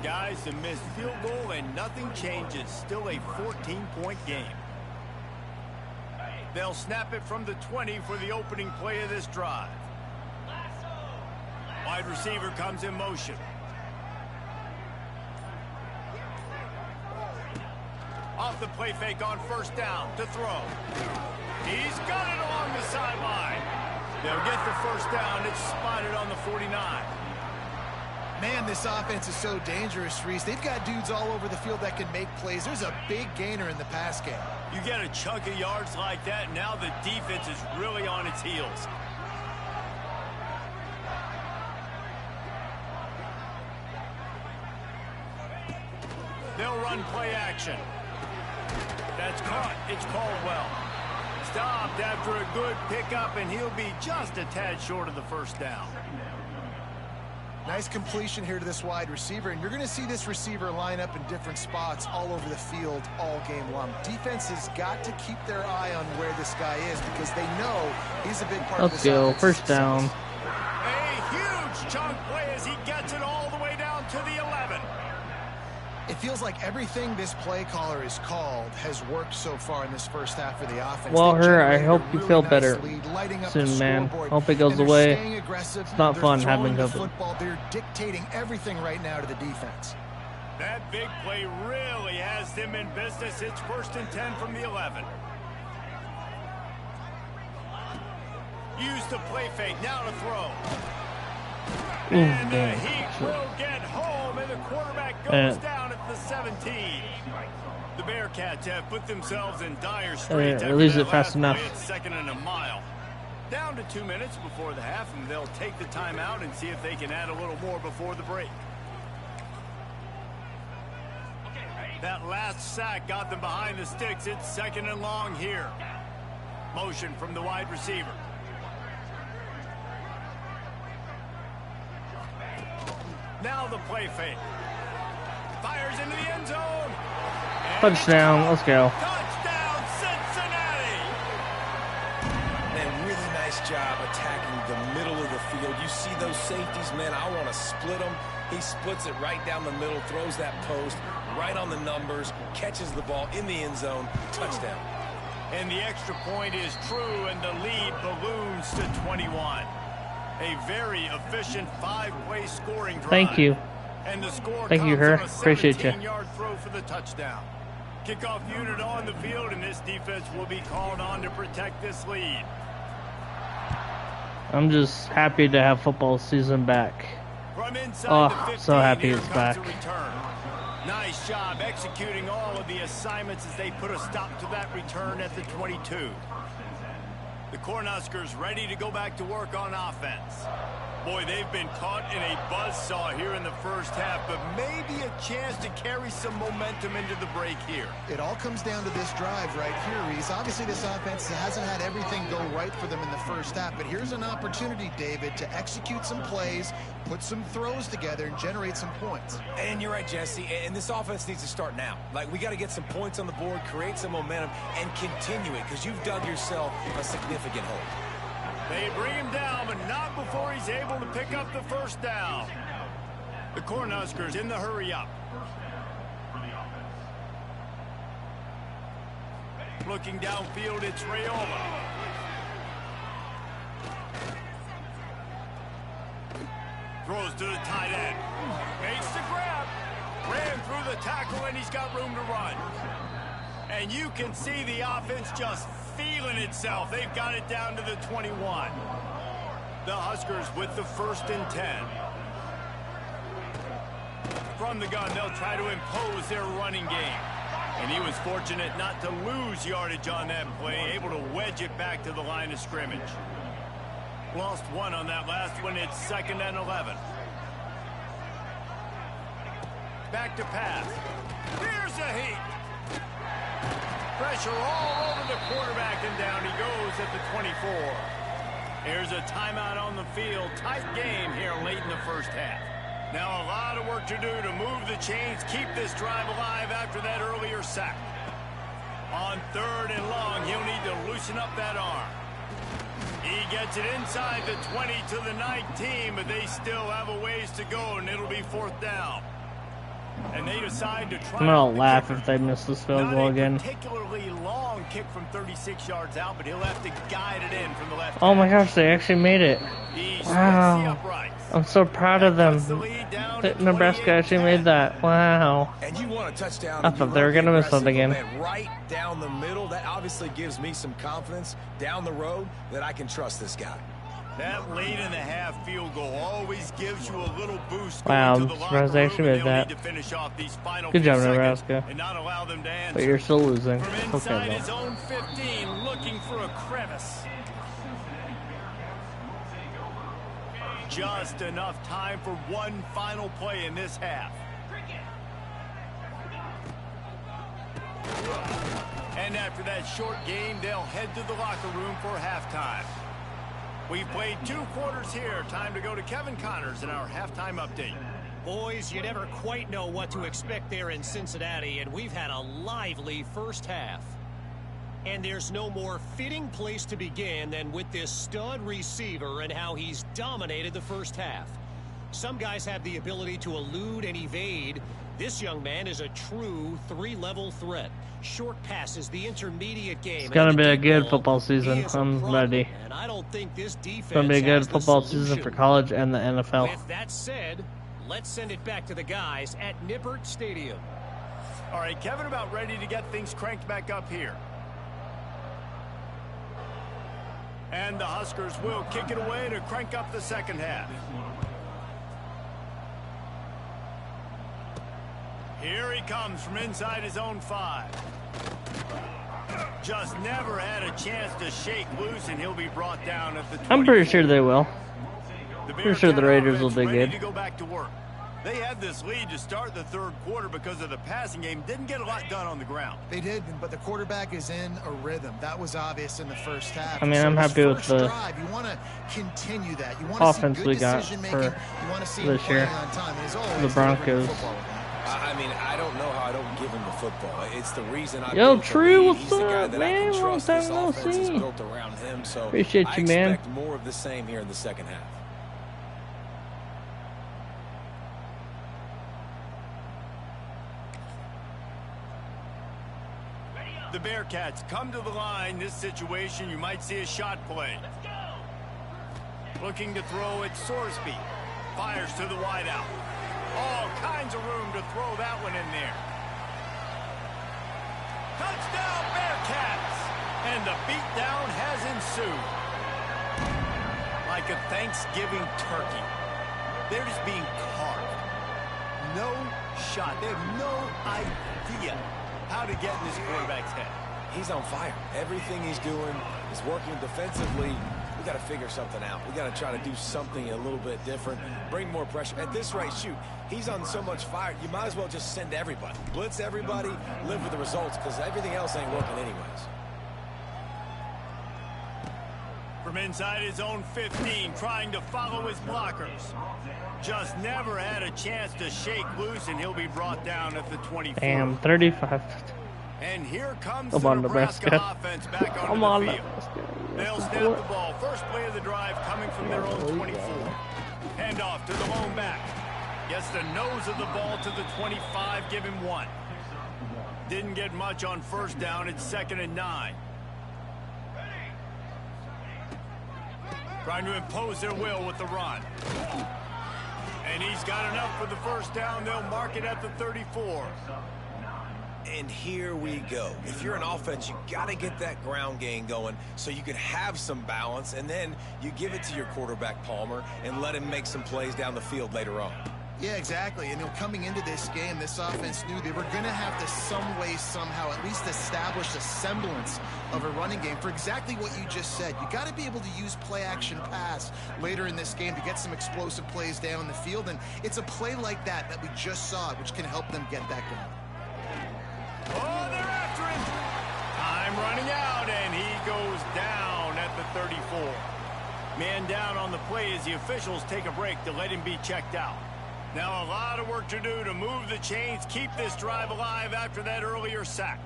Guys, a missed field goal and nothing changes. Still a 14-point game. They'll snap it from the 20 for the opening play of this drive. Wide receiver comes in motion. Off the play fake on 1st down to throw. He's got it along the sideline. They'll get the 1st down. It's spotted on the 49. Man, this offense is so dangerous, Reese. They've got dudes all over the field that can make plays. There's a big gainer in the pass game. You get a chunk of yards like that, now the defense is really on its heels. They'll run play action. That's caught. It's Caldwell. Stopped after a good pickup, and he'll be just a tad short of the 1st down. Nice completion here to this wide receiver, and you're going to see this receiver line up in different spots all over the field all game long. Defense has got to keep their eye on where this guy is because they know he's a big part of this offense. Let's go. 1st down. A huge chunk play as he gets it all the way down to the 11. It feels like everything this play caller has called has worked so far in this 1st half for the offense. Walter, I hope you feel better soon, man. Hope it goes away. It's not fun having COVID. They're dictating everything right now to the defense. That big play really has them in business. It's 1st and 10 from the 11. Use the play fake. Now to throw. And the Heat will get home, and the quarterback goes down at the 17. The Bearcats have put themselves in dire straits. Release it fast enough. It's 2nd and a mile. Down to 2 minutes before the half, and they'll take the timeout and see if they can add a little more before the break. That last sack got them behind the sticks. It's 2nd and long here. Motion from the wide receiver. Now the play fake. Fires into the end zone. Touchdown. Let's go. Touchdown, Cincinnati. And really nice job attacking the middle of the field. You see those safeties, man, I want to split them. He splits it right down the middle, throws that post right on the numbers, catches the ball in the end zone. Touchdown. And the extra point is true, and the lead balloons to 21. A very efficient 5-play scoring drive. Thank you. And the score Thank you, comes Her. on a Appreciate you. 17-yard throw for the touchdown. Kickoff unit on the field, and this defense will be called on to protect this lead. I'm just happy to have football season back. From inside Oh, the 15, so happy here it's comes back. a return. Nice job executing all of the assignments as they put a stop to that return at the 22. The Cornhuskers ready to go back to work on offense. Boy, they've been caught in a buzzsaw here in the first half, but maybe a chance to carry some momentum into the break here. It all comes down to this drive right here, Reese. Obviously, this offense hasn't had everything go right for them in the first half, but here's an opportunity, David, to execute some plays, put some throws together, and generate some points. And you're right, Jesse, and this offense needs to start now. Like, we got to get some points on the board, create some momentum, and continue it, because you've dug yourself a significant hole. They bring him down, but not before he's able to pick up the first down. The Cornhuskers in the hurry up. Looking downfield, it's Raiola. Throws to the tight end. Makes the grab. Ran through the tackle, and he's got room to run. And you can see the offense just feeling itself. They've got it down to the 21. The Huskers with the 1st and 10. From the gun, they'll try to impose their running game. And he was fortunate not to lose yardage on that play, able to wedge it back to the line of scrimmage. Lost one on that last one. It's 2nd and 11. Back to pass. Here's a heat. Pressure all over the quarterback, and down he goes at the 24. Here's a timeout on the field. Tight game here late in the first half. Now a lot of work to do to move the chains, keep this drive alive after that earlier sack. On 3rd and long, he'll need to loosen up that arm. He gets it inside the 20 to the 19, but they still have a ways to go, and it'll be 4th down. And they decide to try. I'm gonna laugh if they miss this field goal again. Not a particularly long kick from 36 yards out, but he'll have to guide it in from the left. Oh my gosh, they actually made it. Wow. I'm so proud of them. Nebraska actually made that. Wow. And you want a touchdown. I thought they were gonna miss that again. Right down the middle. That obviously gives me some confidence down the road that I can trust this guy. That late in the half field goal always gives you a little boost. Wow, I'm surprised they actually made that. Good job, Nebraska. And not allow them to answer. But you're still losing. From inside Okay, his own 15, looking for a crevice. Just enough time for one final play in this half. And after that short game, they'll head to the locker room for halftime. We've played 2 quarters here. Time to go to Kevin Connors in our halftime update. Boys, you never quite know what to expect there in Cincinnati, and we've had a lively first half. And there's no more fitting place to begin than with this stud receiver and how he's dominated the first half. Some guys have the ability to elude and evade. This young man is a true 3-level threat. Short passes, the intermediate game. It's gonna be a good football season. I'm ready. And I don't think this defense It's gonna be a good has the football solution. season for college and the NFL. With that said, let's send it back to the guys at Nippert Stadium. All right, Kevin, about ready to get things cranked back up here. And the Huskers will kick it away to crank up the second half. Here he comes from inside his own 5. Just never had a chance to shake loose, and he'll be brought down at the 24. I'm pretty sure they will. The Pretty sure the Raiders will be ready good. to go back to work. They had this lead to start the third quarter because of the passing game. Didn't get a lot done on the ground. They did, but the quarterback is in a rhythm. That was obvious in the first half. I mean, I'm happy with the drive, you want to continue that. You want offense to see good we got decision-making. for You want to see this year. on time. And as always, The Broncos. I mean, I don't know how I don't give him the football. It's the reason I Yo, built the True, league. what's He's the guy up, that man? I can Long trust. time This no offense is see. built around him, so Appreciate I you, man. expect more of the same here in the second half. The Bearcats come to the line. This situation, you might see a shot play. Looking to throw at Sorsby. Fires to the wideout. All kinds of room to throw that one in there. Touchdown, Bearcats! And the beatdown has ensued. Like a Thanksgiving turkey. They're just being carved. No shot. They have no idea how to get in this quarterback's head. He's on fire. Everything he's doing is working defensively. We got to figure something out. We got to try to do something a little bit different, bring more pressure. At this rate, shoot, he's on so much fire, you might as well just send everybody. Blitz everybody, live with the results, because everything else ain't working anyways. From inside his own 15, trying to follow his blockers. Just never had a chance to shake loose, and he'll be brought down at the 24. Damn, 35. And here comes Come the on, Nebraska Nebraska. offense back onto Come on, the field. Nebraska. They'll snap the ball. First play of the drive coming from their own 24. Handoff to the lone back. Gets the nose of the ball to the 25. Give him one. Didn't get much on first down. It's 2nd and 9. Trying to impose their will with the run. And he's got enough for the first down. They'll mark it at the 34. And here we go. If you're an offense, you got to get that ground game going so you can have some balance, and then you give it to your quarterback, Palmer, and let him make some plays down the field later on. Yeah, exactly. And coming into this game, this offense knew they were going to have to some way, somehow, at least establish a semblance of a running game for exactly what you just said. You got to be able to use play-action pass later in this game to get some explosive plays down the field. And it's a play like that that we just saw, which can help them get that going. Oh, they're after him. Time running out, and he goes down at the 34. Man down on the play as the officials take a break to let him be checked out. Now a lot of work to do to move the chains, keep this drive alive after that earlier sack.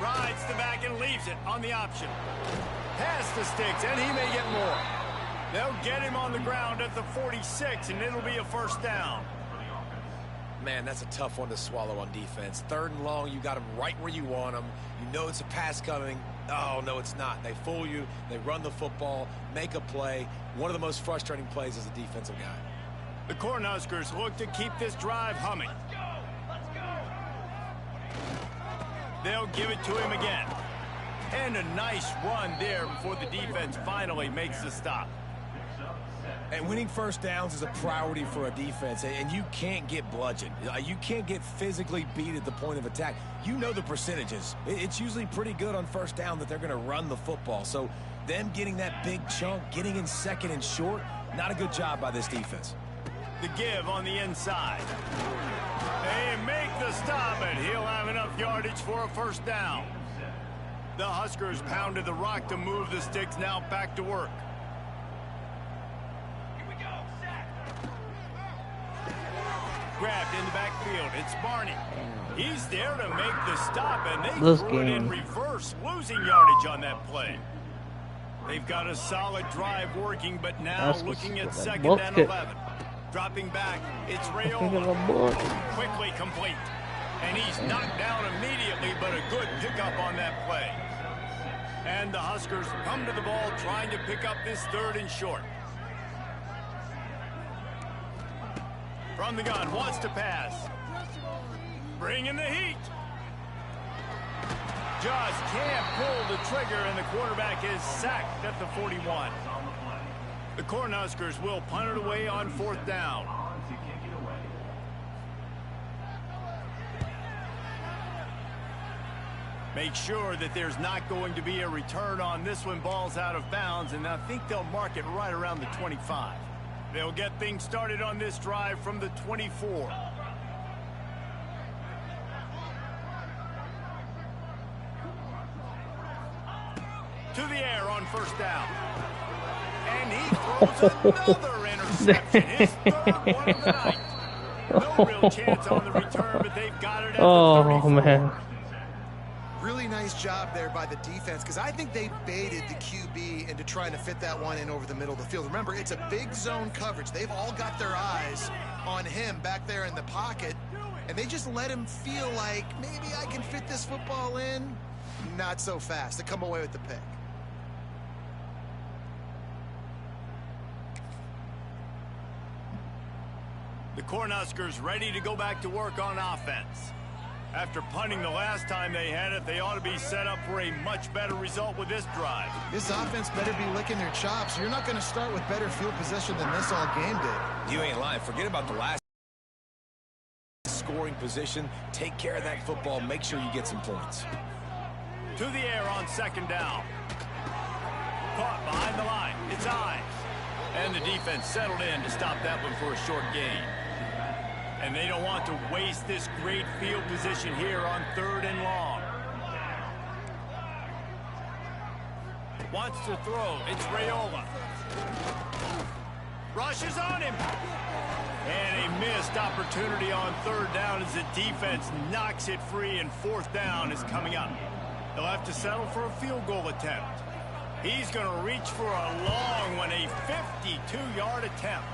Rides the back and leaves it on the option. Pass the sticks, and he may get more. They'll get him on the ground at the 46, and it'll be a first down. Man, that's a tough one to swallow on defense. 3rd and long, you got them right where you want them. You know it's a pass coming. Oh, no, it's not. They fool you. They run the football, make a play. One of the most frustrating plays as a defensive guy. The Cornhuskers look to keep this drive humming. They'll give it to him again. And a nice run there before the defense finally makes the stop. And winning first downs is a priority for a defense, and you can't get bludgeoned. You can't get physically beat at the point of attack. You know the percentages. It's usually pretty good on first down that they're going to run the football. So them getting that big chunk, getting in 2nd and short, not a good job by this defense. The give on the inside. They make the stop, and he'll have enough yardage for a first down. The Huskers pounded the rock to move the sticks, now back to work. Grabbed in the backfield. It's Barney. He's there to make the stop, and they threw it in reverse, losing yardage on that play. They've got a solid drive working, but now looking at 2nd and 11. Dropping back, it's Rayola. Quickly complete. And he's knocked down immediately, but a good pickup on that play. And the Huskers come to the ball trying to pick up this 3rd and short. From the gun, wants to pass. Bringing the heat. Just can't pull the trigger, and the quarterback is sacked at the 41. The Cornhuskers will punt it away on 4th down. Make sure that there's not going to be a return on this one. Ball's out of bounds, and I think they'll mark it right around the 25. They'll get things started on this drive from the 24. To the air on first down. And he throws another interception. His third one of the night. No real chance on the return, but they've got it at the 34. Man. Really nice job there by the defense, because I think they baited the QB into trying to fit that one in over the middle of the field. Remember, it's a big zone coverage. They've all got their eyes on him back there in the pocket, and they just let him feel like, maybe I can fit this football in. Not so fast. They come away with the pick. The Cornhuskers ready to go back to work on offense. After punting the last time they had it, they ought to be set up for a much better result with this drive. This offense better be licking their chops. You're not going to start with better field possession than this all game did. You ain't lying. Forget about the last scoring position. Take care of that football. Make sure you get some points. To the air on second down. Caught behind the line. It's Ives. And the defense settled in to stop that one for a short gain. And they don't want to waste this great field position here on third and long. Wants to throw. It's Raiola. Rushes on him. And a missed opportunity on third down as the defense knocks it free, and fourth down is coming up. They'll have to settle for a field goal attempt. He's going to reach for a long one, a 52-yard attempt.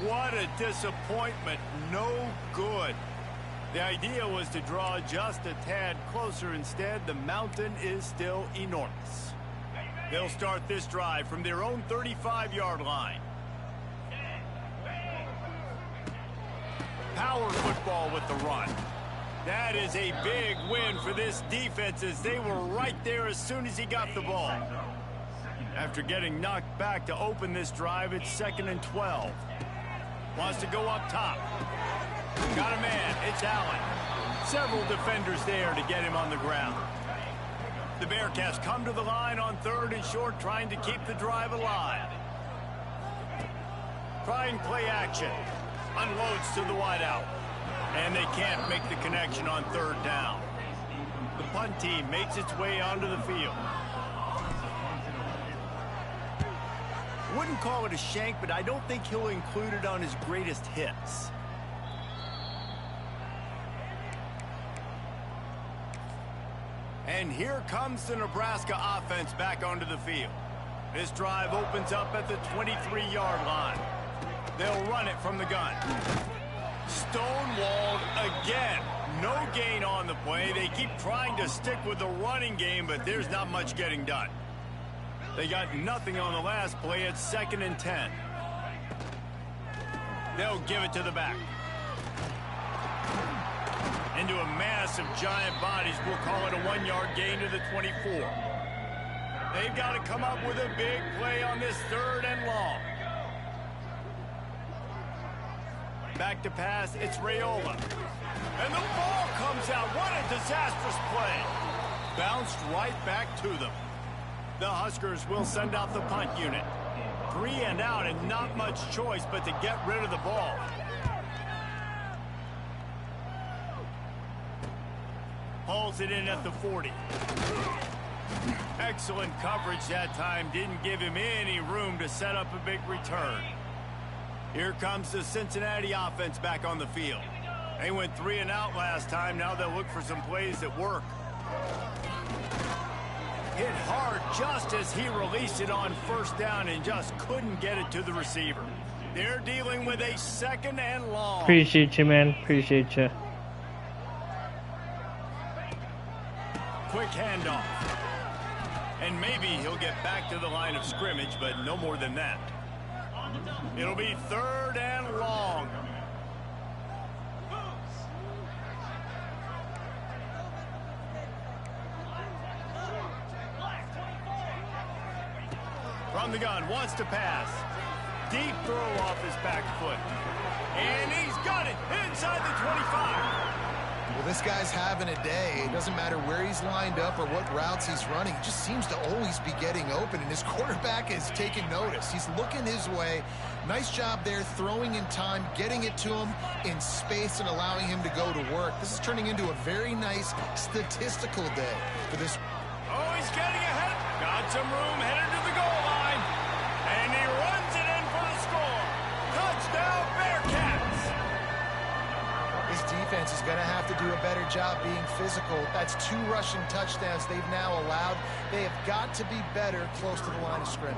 What a disappointment. No good. The idea was to draw just a tad closer. Instead, the mountain is still enormous. They'll start this drive from their own 35-yard line. Power football with the run. That is a big win for this defense, as they were right there as soon as he got the ball. After getting knocked back to open this drive, it's 2nd and 12. Wants to go up top. Got a man. It's Allen. Several defenders there to get him on the ground. The Bearcats come to the line on third and short, trying to keep the drive alive. Trying play action. Unloads to the wideout. And they can't make the connection on third down. The punt team makes its way onto the field. Wouldn't call it a shank, but I don't think he'll include it on his greatest hits. And here comes the Nebraska offense back onto the field. This drive opens up at the 23-yard line. They'll run it from the gun. Stonewalled again. No gain on the play. They keep trying to stick with the running game, but there's not much getting done. They got nothing on the last play. It's 2nd and 10. They'll give it to the back. Into a mass of giant bodies. We'll call it a 1-yard gain to the 24. They've got to come up with a big play on this 3rd and long. Back to pass, it's Raiola. And the ball comes out. What a disastrous play. Bounced right back to them. The Huskers will send out the punt unit. 3 and out, and not much choice but to get rid of the ball. Hauls it in at the 40. Excellent coverage that time. Didn't give him any room to set up a big return. Here comes the Cincinnati offense back on the field. They went 3 and out last time. Now they'll look for some plays that work. Hit hard just as he released it on first down and just couldn't get it to the receiver. They're dealing with a 2nd and long. Appreciate you, man. Appreciate you. Quick handoff. And maybe he'll get back to the line of scrimmage, but no more than that. It'll be 3rd and long. From the gun, wants to pass. Deep throw off his back foot. And he's got it inside the 25. Well, this guy's having a day. It doesn't matter where he's lined up or what routes he's running. He just seems to always be getting open, and his quarterback is taking notice. He's looking his way. Nice job there, throwing in time, getting it to him in space, and allowing him to go to work. This is turning into a very nice statistical day for this. Oh, he's getting ahead. Got some room headed to the goal line. And he runs it in for the score. Touchdown, Bearcats. This defense is going to have to do a better job being physical. That's 2 rushing touchdowns they've now allowed. They have got to be better close to the line of scrimmage.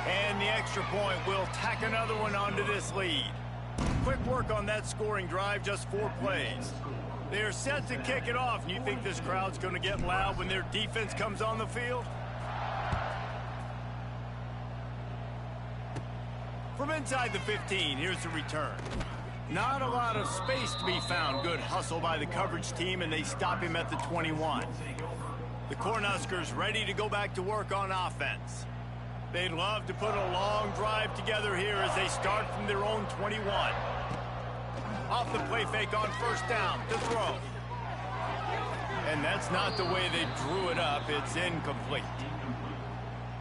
And the extra point will tack another one onto this lead. Quick work on that scoring drive, just 4 plays. They are set to kick it off, and you think this crowd's going to get loud when their defense comes on the field? From inside the 15, here's the return. Not a lot of space to be found. Good hustle by the coverage team, and they stop him at the 21. The Cornhuskers ready to go back to work on offense. They'd love to put a long drive together here as they start from their own 21. Off the play fake on first down to throw. And that's not the way they drew it up. It's incomplete.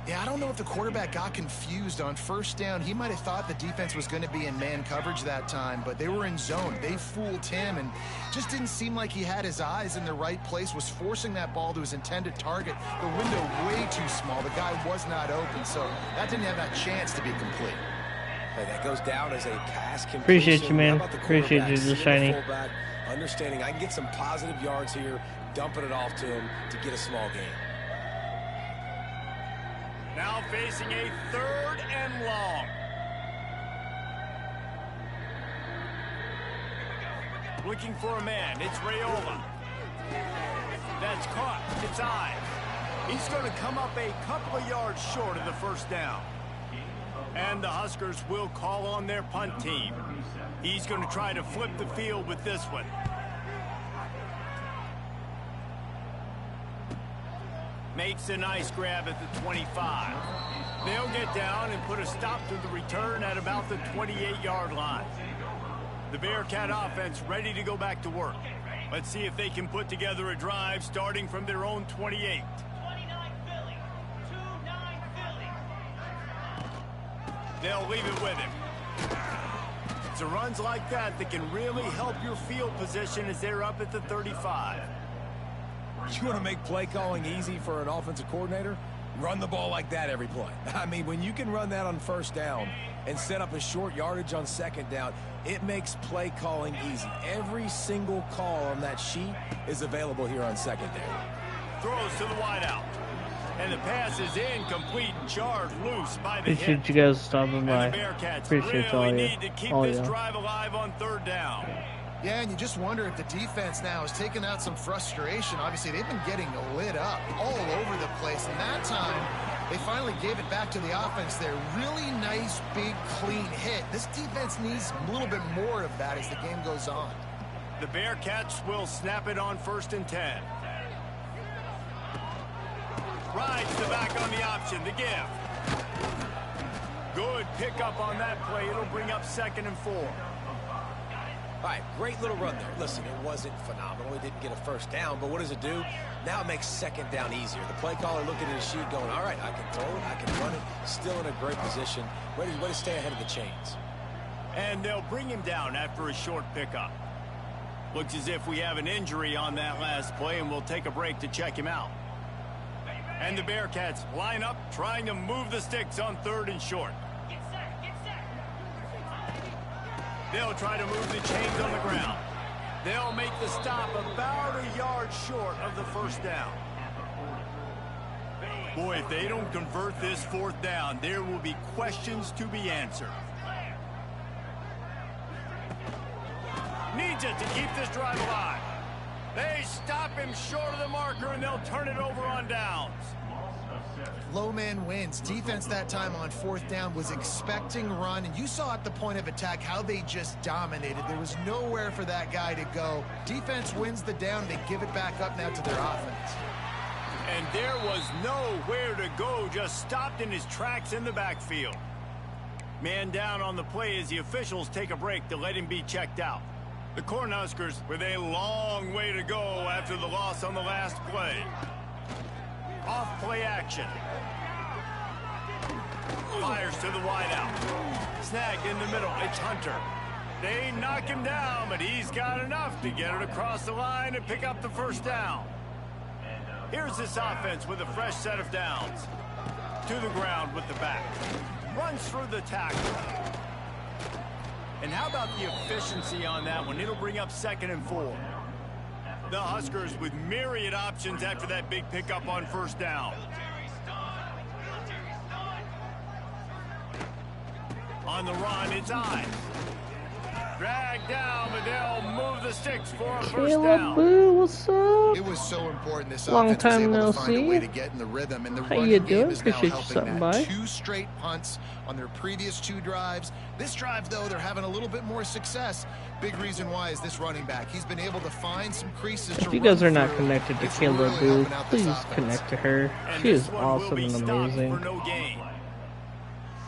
Yeah, I don't know if the quarterback got confused on first down. He might have thought the defense was going to be in man coverage that time, but they were in zone. They fooled him and just didn't seem like he had his eyes in the right place, was forcing that ball to his intended target. The window way too small. The guy was not open, so that didn't have that chance to be complete. Hey, that goes down as a pass completion. Appreciate you, man. Appreciate you, the shiny. Understanding I can get some positive yards here, dumping it off to him to get a small gain. Now facing a 3rd and long. Looking for a man. It's Raiola. That's caught. It's Ives. He's going to come up a couple of yards short of the first down. And the Huskers will call on their punt team. He's going to try to flip the field with this one. Makes a nice grab at the 25. They'll get down and put a stop to the return at about the 28-yard line. The Bearcat offense ready to go back to work. Let's see if they can put together a drive starting from their own 28. They'll leave it with him. It's runs like that that can really help your field position as they're up at the 35. You want to make play calling easy for an offensive coordinator? Run the ball like that every play. I mean, when you can run that on first down and set up a short yardage on second down, it makes play calling easy. Every single call on that sheet is available here on second down. Throws to the wideout. And the pass is incomplete and charged loose by the Appreciate hit. you guys stopping by. And the Bearcats Appreciate really all need to keep this drive alive on 3rd down. Yeah, and you just wonder if the defense now is taking out some frustration. Obviously, they've been getting lit up all over the place. And that time, they finally gave it back to the offense there. Really nice, big, clean hit. This defense needs a little bit more of that as the game goes on. The Bearcats will snap it on 1st and 10. Rides the back on the option, the give. Good pickup on that play. It'll bring up 2nd and 4. All right, great little run there. Listen, it wasn't phenomenal. He didn't get a first down, but what does it do? Now it makes second down easier. The play caller looking at his sheet going, all right, I can throw it, I can run it. Still in a great position. Way to stay ahead of the chains. And they'll bring him down after a short pickup. Looks as if we have an injury on that last play, and we'll take a break to check him out. And the Bearcats line up, trying to move the sticks on 3rd and short. They'll try to move the chains on the ground. They'll make the stop about a yard short of the first down. Boy, if they don't convert this 4th down, there will be questions to be answered. Needs it to keep this drive alive. They stop him short of the marker, and they'll turn it over on downs. Low man wins. Defense that time on 4th down was expecting run, and you saw at the point of attack how they just dominated. There was nowhere for that guy to go. Defense wins the down. They give it back up now to their offense. And there was nowhere to go, just stopped in his tracks in the backfield. Man down on the play as the officials take a break to let him be checked out. The Cornhuskers with a long way to go after the loss on the last play. Off play action. Fires to the wideout. Snagged in the middle. It's Hunter. They knock him down, but he's got enough to get it across the line and pick up the first down. Here's this offense with a fresh set of downs. To the ground with the back. Runs through the tackle. And how about the efficiency on that one? It'll bring up 2nd and 4. The Huskers with myriad options after that big pickup on first down. On the run, it's Ives. Dragged down, but they'll move the sticks for a first down. Boo, what's up? It was so important this Long offense was time able no to find a see. way to get in the rhythm, and the How running you game doing? is now Appreciate you helping stopping that. by. 2 straight punts on their previous 2 drives. This drive, though, they're having a little bit more success. Big reason why is this running back. He's been able to find some creases to If you guys run are not through. connected to It's Kayla really Boo, helping out this please offense. connect to her. And She this is one will awesome be and stopped amazing. for no gain.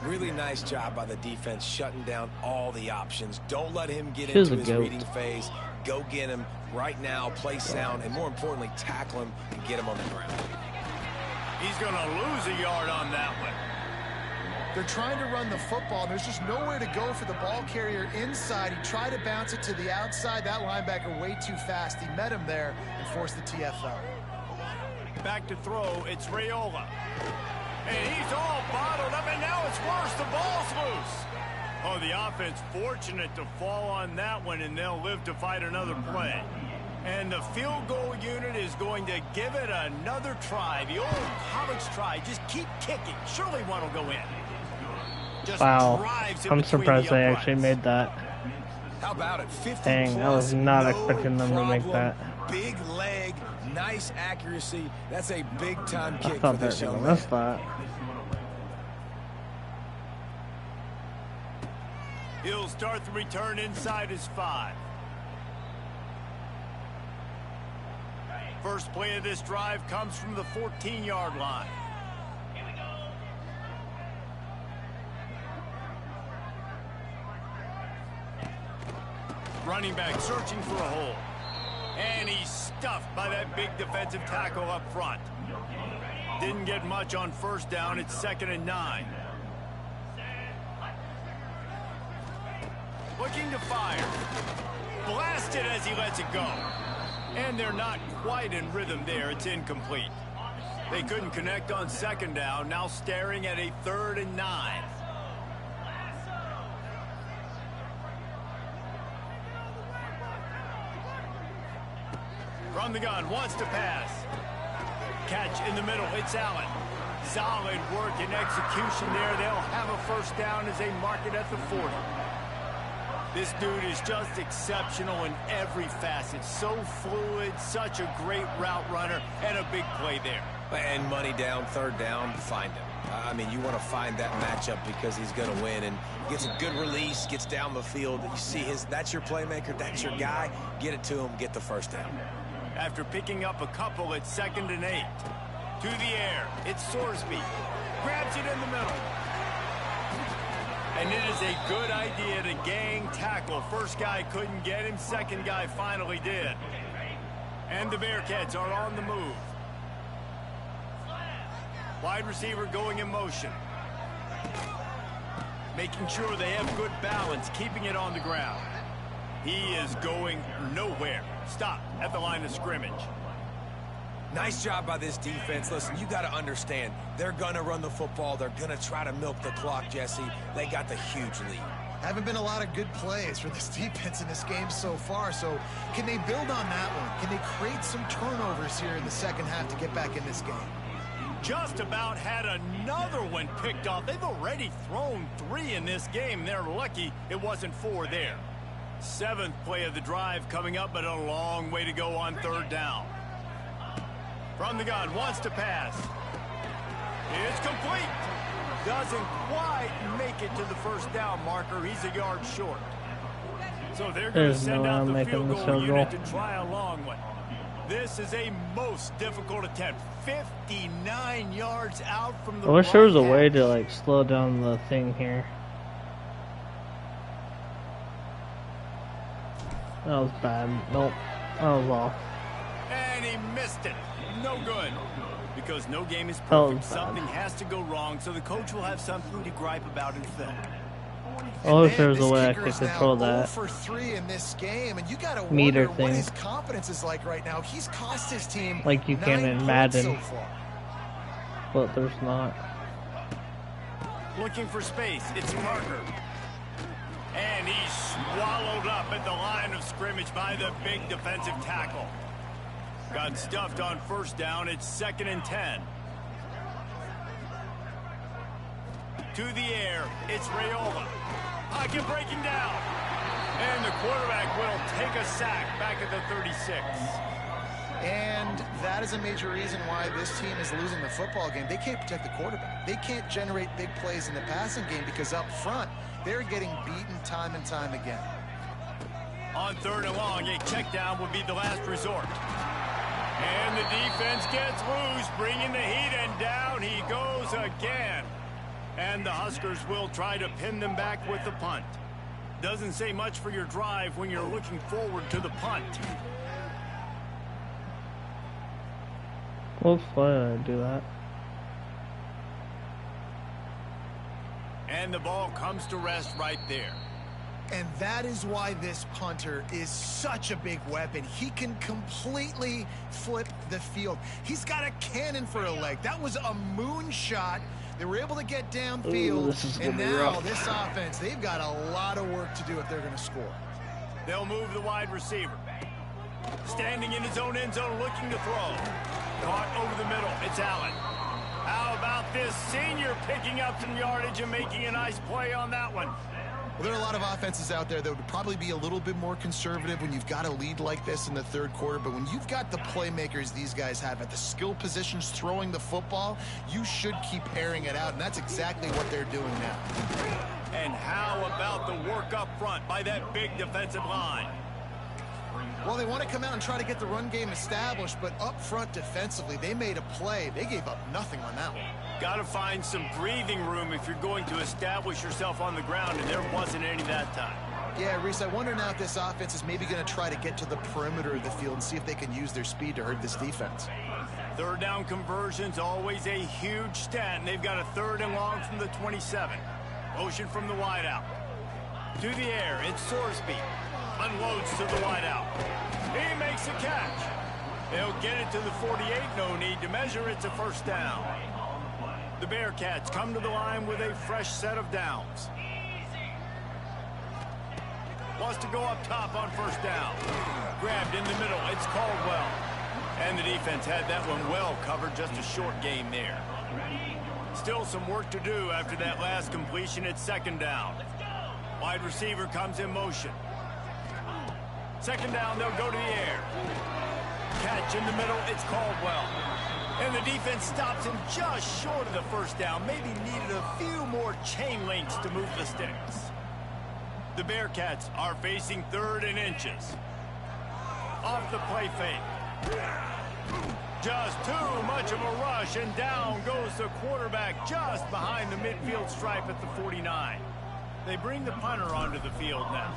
Really nice job by the defense shutting down all the options. Don't let him get She's into a his goat. reading phase. Go get him right now, play sound, and more importantly, tackle him and get him on the ground. He's going to lose a yard on that one. They're trying to run the football, and there's just nowhere to go for the ball carrier inside. He tried to bounce it to the outside. That linebacker way too fast. He met him there and forced the TFL. Back to throw, it's Raiola. And he's all bottled up, and now it's worse. The ball's loose. Oh, the offense fortunate to fall on that one, and they'll live to fight another play. And the field goal unit is going to give it another try. The old college try. Just keep kicking. Surely one will go in. Just Wow, drives in I'm between surprised the they uprights. actually made that. How about it? 50 Dang, I plus, was not no expecting them to make problem. that. Big leg, nice accuracy. That's a big-time I kick for thought they were this young gonna man. miss that. He'll start the return inside his 5. First play of this drive comes from the 14-yard line. Running back searching for a hole. And he's stuffed by that big defensive tackle up front. Didn't get much on first down. It's 2nd and 9. Looking to fire. Blasted as he lets it go. And they're not quite in rhythm there. It's incomplete. They couldn't connect on 2nd down. Now staring at a 3rd and 9. From the gun, wants to pass. Catch in the middle, it's Allen. Solid work and execution there. They'll have a first down as they mark it at the 40. This dude is just exceptional in every facet. So fluid, such a great route runner, and a big play there. And money down, 3rd down, find him. I mean, you want to find that matchup because he's going to win and gets a good release, gets down the field. You see that's your playmaker, that's your guy. Get it to him, get the first down. After picking up a couple, it's 2nd and 8. To the air, it's Sorsby. Grabs it in the middle. And it is a good idea to gang tackle. First guy couldn't get him, second guy finally did. And the Bearcats are on the move. Wide receiver going in motion. Making sure they have good balance, keeping it on the ground. He is going nowhere. Stop at the line of scrimmage. Nice job by this defense. Listen, you got to understand, they're going to run the football. They're going to try to milk the clock, Jesse. They got the huge lead. Haven't been a lot of good plays for this defense in this game so far, so can they build on that one? Can they create some turnovers here in the second half to get back in this game? Just about had another one picked off. They've already thrown 3 in this game. They're lucky it wasn't 4 there. 7th play of the drive coming up, but a long way to go on 3rd down. From the gun, wants to pass. It's complete. Doesn't quite make it to the first down marker. He's a yard short. So they're going to There's send no way out I'm the making field this goal field goal. unit to try a long one. This is a most difficult attempt. 59 yards out from the I wish there was a right way edge. to like slow down the thing here. That was bad. Nope. That was off. And he missed it. No good. Because no game is That was perfect. bad. Something has to go wrong, so the coach will have something to gripe about in film. I wish Man, there was a this way I kicker could is now control 0 that. for 3 in this game, and you gotta Meter wonder what thing. his confidence is like right now. He's cost his team Like you can 9 in points Madden. so far. But there's not. Looking for space. It's Parker. And he's swallowed up at the line of scrimmage by the big defensive tackle. Got stuffed on first down. It's 2nd and 10. To the air. It's Raiola. Pocket breaking down. And the quarterback will take a sack back at the 36. And that is a major reason why this team is losing the football game. They can't protect the quarterback. They can't generate big plays in the passing game because up front, they're getting beaten time and time again. On 3rd and long, a check down would be the last resort. And the defense gets loose, bringing the heat, and down he goes again. And the Huskers will try to pin them back with the punt. Doesn't say much for your drive when you're looking forward to the punt. Well, why did I do that? And the ball comes to rest right there. And that is why this punter is such a big weapon. He can completely flip the field. He's got a cannon for a leg. That was a moonshot. They were able to get downfield. Ooh, this is and gonna be now rough. this offense, they've got a lot of work to do if they're going to score. They'll move the wide receiver. Standing in his own end zone, looking to throw. Caught over the middle. It's Allen. How about this senior picking up some yardage and making a nice play on that one? Well, there are a lot of offenses out there that would probably be a little bit more conservative when you've got a lead like this in the 3rd quarter. But when you've got the playmakers these guys have at the skill positions throwing the football, you should keep airing it out. And that's exactly what they're doing now. And how about the work up front by that big defensive line? Well, they want to come out and try to get the run game established, but up front defensively, they made a play. They gave up nothing on that one. Got to find some breathing room if you're going to establish yourself on the ground, and there wasn't any that time. Yeah, Reese, I wonder now if this offense is maybe going to try to get to the perimeter of the field and see if they can use their speed to hurt this defense. 3rd down conversion's always a huge stat, and they've got a 3rd and long from the 27. Motion from the wideout. To the air, it's Sorsby. Unloads to the wideout. He makes a catch. They'll get it to the 48. No need to measure. It's a 1st down. The Bearcats come to the line with a fresh set of downs. Wants to go up top on 1st down. Grabbed in the middle. It's Caldwell. And the defense had that one well covered. Just a short game there. Still some work to do after that last completion. It's 2nd down. Wide receiver comes in motion. 2nd down, they'll go to the air. Catch in the middle, it's Caldwell. And the defense stops him just short of the 1st down. Maybe needed a few more chain links to move the sticks. The Bearcats are facing 3rd and inches. Off the play fake. Just too much of a rush, and down goes the quarterback just behind the midfield stripe at the 49. They bring the punter onto the field now.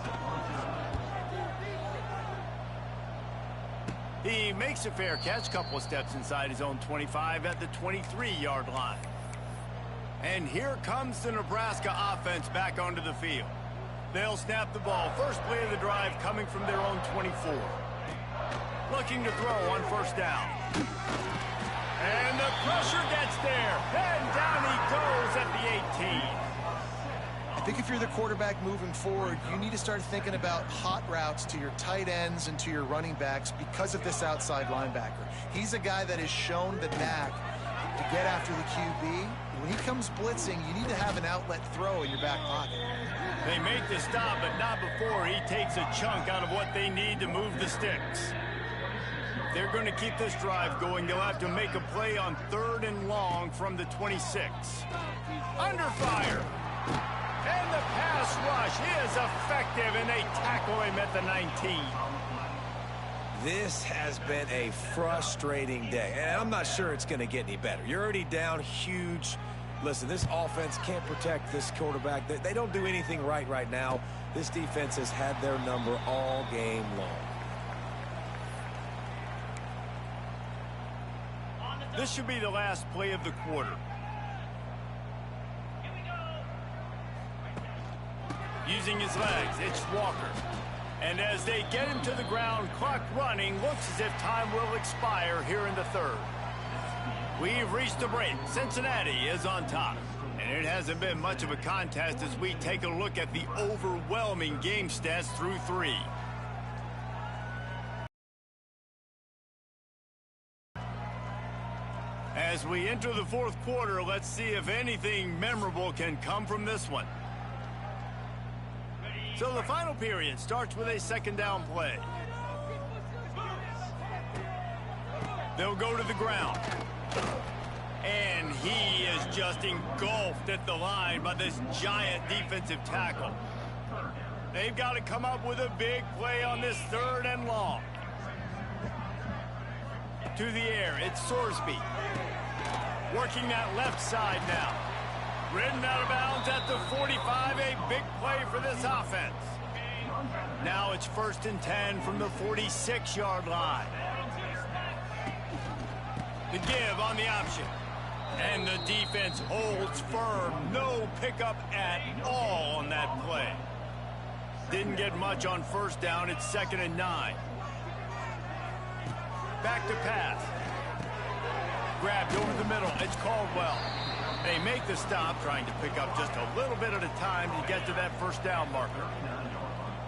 He makes a fair catch, couple of steps inside his own 25 at the 23-yard line. And here comes the Nebraska offense back onto the field. They'll snap the ball. First play of the drive coming from their own 24. Looking to throw on 1st down. And the pressure gets there. And down he goes at the 18. I think if you're the quarterback moving forward, you need to start thinking about hot routes to your tight ends and to your running backs because of this outside linebacker. He's a guy that has shown the knack to get after the QB. When he comes blitzing, you need to have an outlet throw in your back pocket. They make the stop, but not before he takes a chunk out of what they need to move the sticks. If they're going to keep this drive going, they'll have to make a play on 3rd and long from the 26. Under fire. And the pass rush is effective, and they tackle him at the 19. This has been a frustrating day, and I'm not sure it's going to get any better. You're already down huge. Listen, this offense can't protect this quarterback. They don't do anything right now. This defense has had their number all game long. This should be the last play of the quarter. Using his legs, it's Walker. And as they get him to the ground, clock running, looks as if time will expire here in the third. We've reached the break. Cincinnati is on top. And it hasn't been much of a contest as we take a look at the overwhelming game stats through 3. As we enter the fourth quarter, let's see if anything memorable can come from this one. So the final period starts with a second down play. They'll go to the ground. And he is just engulfed at the line by this giant defensive tackle. They've got to come up with a big play on this 3rd and long. To the air, it's Sorsby. Working that left side now. Ridden out of bounds at the 45, a big play for this offense. Now it's 1st and 10 from the 46-yard line. The give on the option. And the defense holds firm. No pickup at all on that play. Didn't get much on 1st down. It's 2nd and 9. Back to pass. Grabbed over the middle. It's Caldwell. They make the stop, trying to pick up just a little bit at a time to get to that 1st down marker.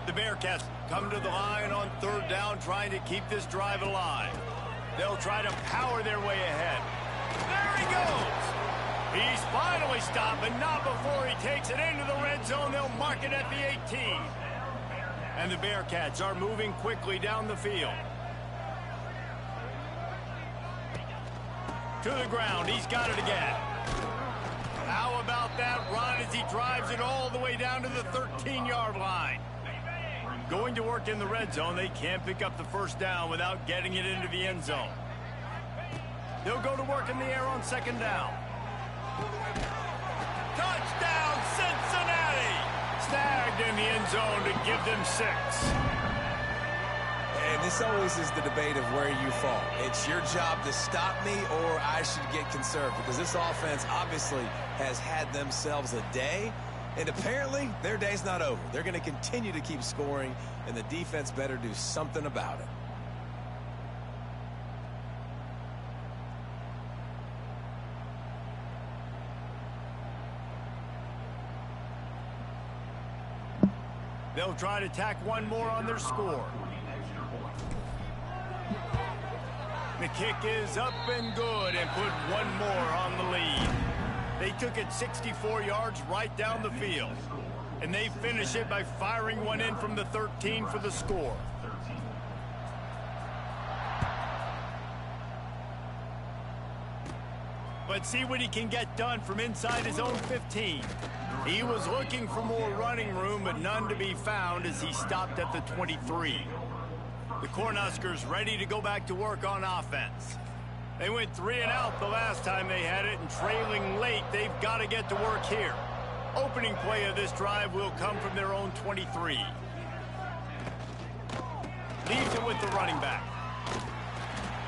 The Bearcats come to the line on 3rd down, trying to keep this drive alive. They'll try to power their way ahead. There he goes! He's finally stopped, but not before he takes it into the red zone. They'll mark it at the 18. And the Bearcats are moving quickly down the field. To the ground, he's got it again. How about that run as he drives it all the way down to the 13-yard line? Going to work in the red zone, they can't pick up the 1st down without getting it into the end zone. They'll go to work in the air on 2nd down. Touchdown, Cincinnati! Snagged in the end zone to give them 6. And this always is the debate of where you fall. It's your job to stop me or I should get conserved, because this offense obviously has had themselves a day, and apparently their day's not over. They're going to continue to keep scoring, and the defense better do something about it. They'll try to tack one more on their score. The kick is up and good and put one more on the lead. They took it 64 yards right down the field. And they finish it by firing one in from the 13 for the score. Let's see what he can get done from inside his own 15. He was looking for more running room, but none to be found as he stopped at the 23. The Cornhuskers ready to go back to work on offense. They went 3 and out the last time they had it, and trailing late, they've got to get to work here. Opening play of this drive will come from their own 23. Leaves it with the running back.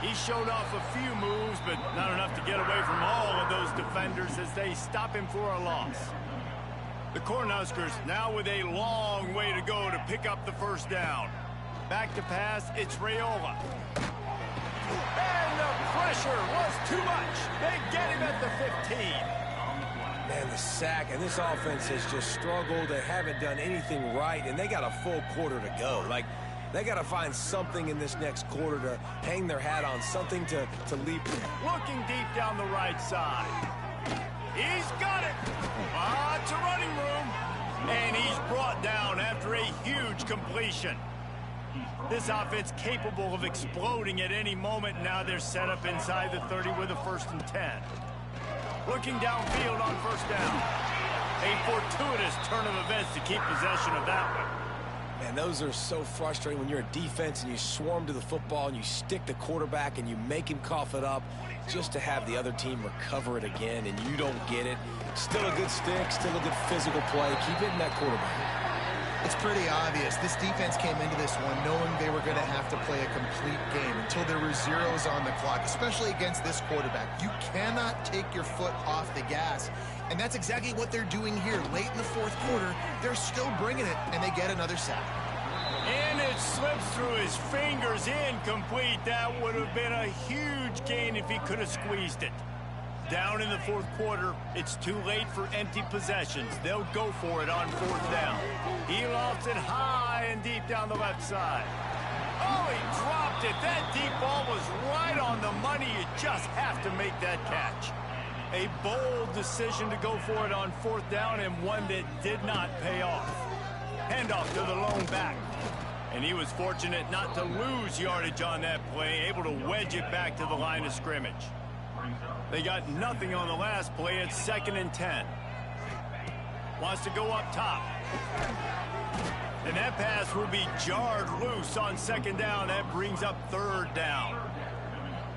He showed off a few moves, but not enough to get away from all of those defenders as they stop him for a loss. The Cornhuskers now with a long way to go to pick up the 1st down. Back to pass, it's Raiola. And the pressure was too much. They get him at the 15. Man, the sack, and this offense has just struggled. They haven't done anything right, and they got a full quarter to go. Like, they got to find something in this next quarter to hang their hat on, something to leap. Looking deep down the right side. He's got it. Lots of running room. And he's brought down after a huge completion. This offense capable of exploding at any moment. Now they're set up inside the 30 with a 1st and 10. Looking downfield on 1st down. A fortuitous turn of events to keep possession of that one. Man, those are so frustrating when you're a defense and you swarm to the football and you stick the quarterback and you make him cough it up just to have the other team recover it again and you don't get it. Still a good stick, still a good physical play. Keep hitting that quarterback. It's pretty obvious. This defense came into this one knowing they were going to have to play a complete game until there were zeros on the clock, especially against this quarterback. You cannot take your foot off the gas, and that's exactly what they're doing here. Late in the fourth quarter, they're still bringing it, and they get another sack. And it slips through his fingers, incomplete. That would have been a huge gain if he could have squeezed it. Down in the fourth quarter, it's too late for empty possessions. They'll go for it on fourth down. He lofts it high and deep down the left side. Oh, he dropped it. That deep ball was right on the money. You just have to make that catch. A bold decision to go for it on fourth down and one that did not pay off. Handoff to the lone back. And he was fortunate not to lose yardage on that play, able to wedge it back to the line of scrimmage. They got nothing on the last play. It's 2nd and 10. Wants to go up top. And that pass will be jarred loose on 2nd down. That brings up 3rd down.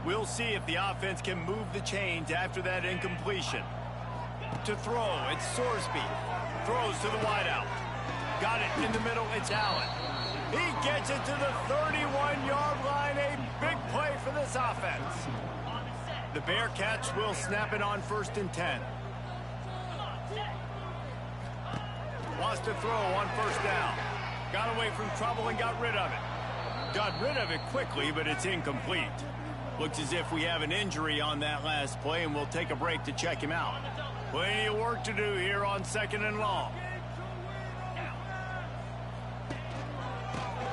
We'll see if the offense can move the chains after that incompletion. To throw, it's Sorsby. Throws to the wideout. Got it in the middle. It's Allen. He gets it to the 31-yard line. A big play for this offense. The Bearcats will snap it on 1st and 10. Wants to throw on 1st down. Got away from trouble and got rid of it. Got rid of it quickly, but it's incomplete. Looks as if we have an injury on that last play, and we'll take a break to check him out. Plenty of work to do here on 2nd and long.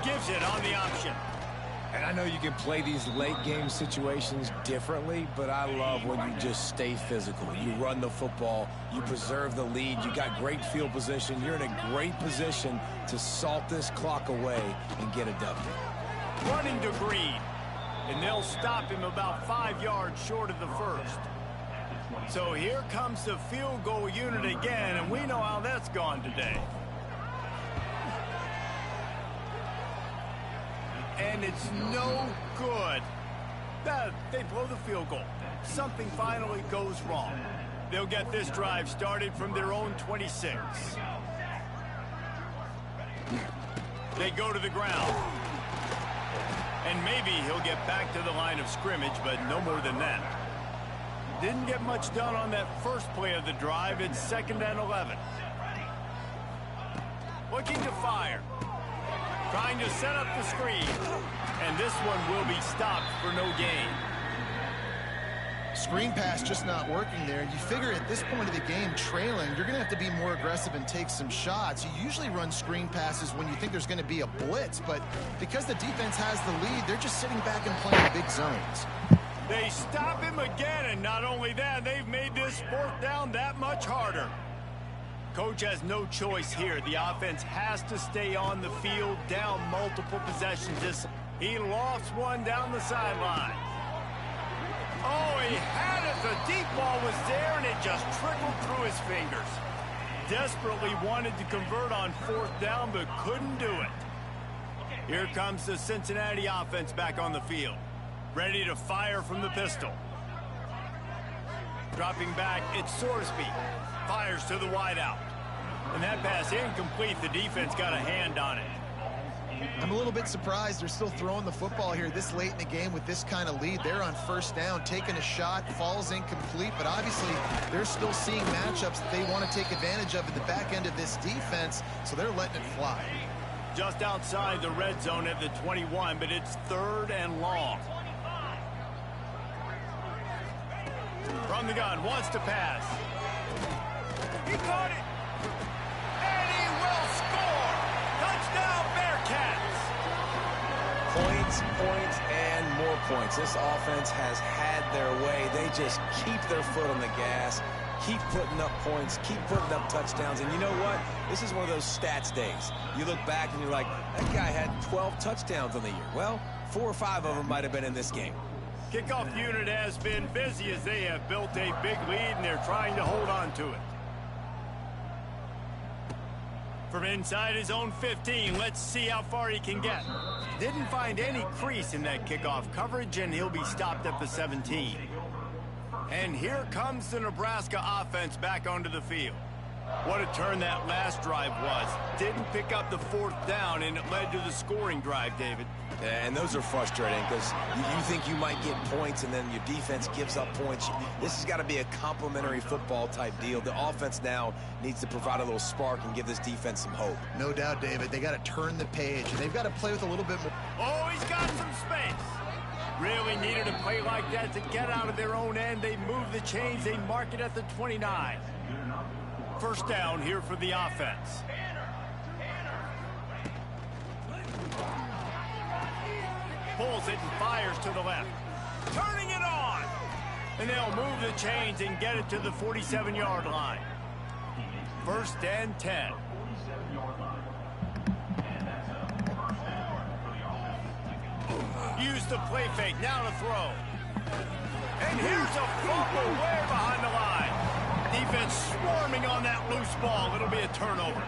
Gives it on the option. And I know you can play these late game situations differently, but I love when you just stay physical. You run the football, you preserve the lead, you got great field position, you're in a great position to salt this clock away and get a W. Running to Green, and they'll stop him about 5 yards short of the first. So here comes the field goal unit again, and we know how that's gone today. And it's no good. They blow the field goal. Something finally goes wrong. They'll get this drive started from their own 26. They go to the ground. And maybe he'll get back to the line of scrimmage, but no more than that. Didn't get much done on that first play of the drive. It's 2nd and 11. Looking to fire. Trying to set up the screen. And this one will be stopped for no gain. Screen pass just not working there. You figure at this point of the game, trailing, you're going to have to be more aggressive and take some shots. You usually run screen passes when you think there's going to be a blitz, but because the defense has the lead, they're just sitting back and playing big zones. They stop him again, and not only that, they've made this 4th down that much harder. Coach has no choice here. The offense has to stay on the field, down multiple possessions. He lofts one down the sideline. Oh, he had it. The deep ball was there, and it just trickled through his fingers. Desperately wanted to convert on 4th down, but couldn't do it. Here comes the Cincinnati offense back on the field. Ready to fire from the pistol. Dropping back, it's Sorsby. Fires to the wideout. And that pass incomplete. The defense got a hand on it. I'm a little bit surprised they're still throwing the football here this late in the game with this kind of lead. They're on 1st down, taking a shot, falls incomplete, but obviously they're still seeing matchups that they want to take advantage of at the back end of this defense, so they're letting it fly. Just outside the red zone at the 21, but it's 3rd and long. From the gun, wants to pass. He caught it. And he will score. Touchdown, Bearcats. Points, points, and more points. This offense has had their way. They just keep their foot on the gas, keep putting up points, keep putting up touchdowns. And you know what? This is one of those stats days. You look back and you're like, that guy had 12 touchdowns on the year. Well, 4 or 5 of them might have been in this game. Kickoff unit has been busy as they have built a big lead, and they're trying to hold on to it. From inside his own 15, let's see how far he can get. Didn't find any crease in that kickoff coverage, and he'll be stopped at the 17. And here comes the Nebraska offense back onto the field. What a turn that last drive was. Didn't pick up the 4th down, and it led to the scoring drive, David. Yeah, and those are frustrating because you think you might get points and then your defense gives up points. This has got to be a complementary football type deal. The offense now needs to provide a little spark and give this defense some hope. No doubt, David. They got to turn the page, and they've got to play with a little bit more. Oh, he's got some space. Really needed a play like that to get out of their own end. They move the chains. They mark it at the 29. First down here for the offense. Pulls it and fires to the left. Turning it on. And they'll move the chains and get it to the 47-yard line. First and 10. Use the play fake. Now to throw. And here's a fumble way behind the line. Defense swarming on that loose ball. It'll be a turnover.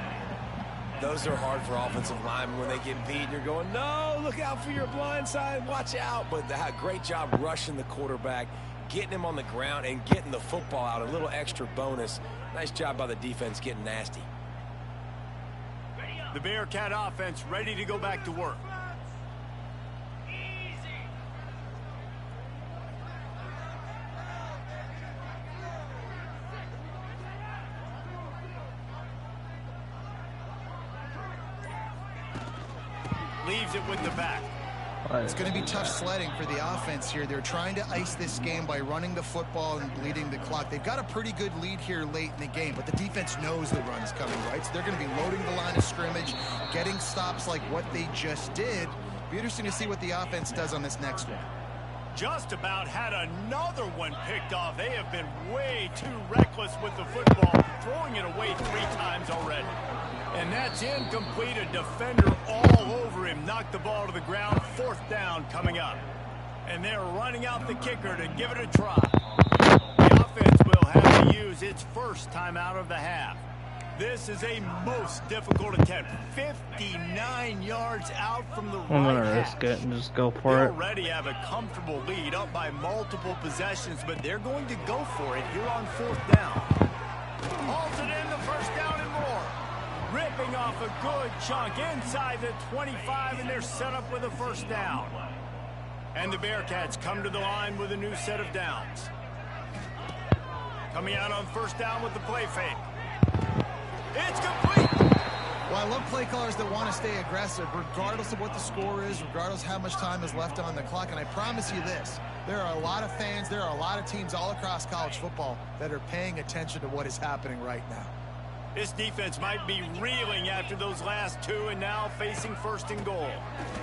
Those are hard for offensive linemen when they get beat. You're going, no, look out for your blind side. Watch out. But they had a great job rushing the quarterback, getting him on the ground, and getting the football out. A little extra bonus. Nice job by the defense getting nasty. The Bearcat offense ready to go back to work. Leaves it with the back. It's going to be tough sledding for the offense here. They're trying to ice this game by running the football and bleeding the clock. They've got a pretty good lead here late in the game, but the defense knows the run's coming, right? So they're going to be loading the line of scrimmage, getting stops like what they just did. Be interesting to see what the offense does on this next one. Just about had another one picked off. They have been way too reckless with the football, throwing it away 3 times already. And that's incomplete. A defender all over him. Knocked the ball to the ground. 4th down coming up. And they're running out the kicker to give it a try. The offense will have to use its first time out of the half. This is a most difficult attempt. 59 yards out from the right half. I'm gonna risk it and just go for it. They already have a comfortable lead, up by multiple possessions, but they're going to go for it here on 4th down. Hauls it in, the first down and more. Ripping off a good chunk inside the 25, and they're set up with a first down. And the Bearcats come to the line with a new set of downs. Coming out on first down with the play fake. It's complete. Well, I love play callers that want to stay aggressive, regardless of what the score is, regardless how much time is left on the clock. And I promise you this, there are a lot of fans, there are a lot of teams all across college football that are paying attention to what is happening right now. This defense might be reeling after those last 2 and now facing 1st and goal.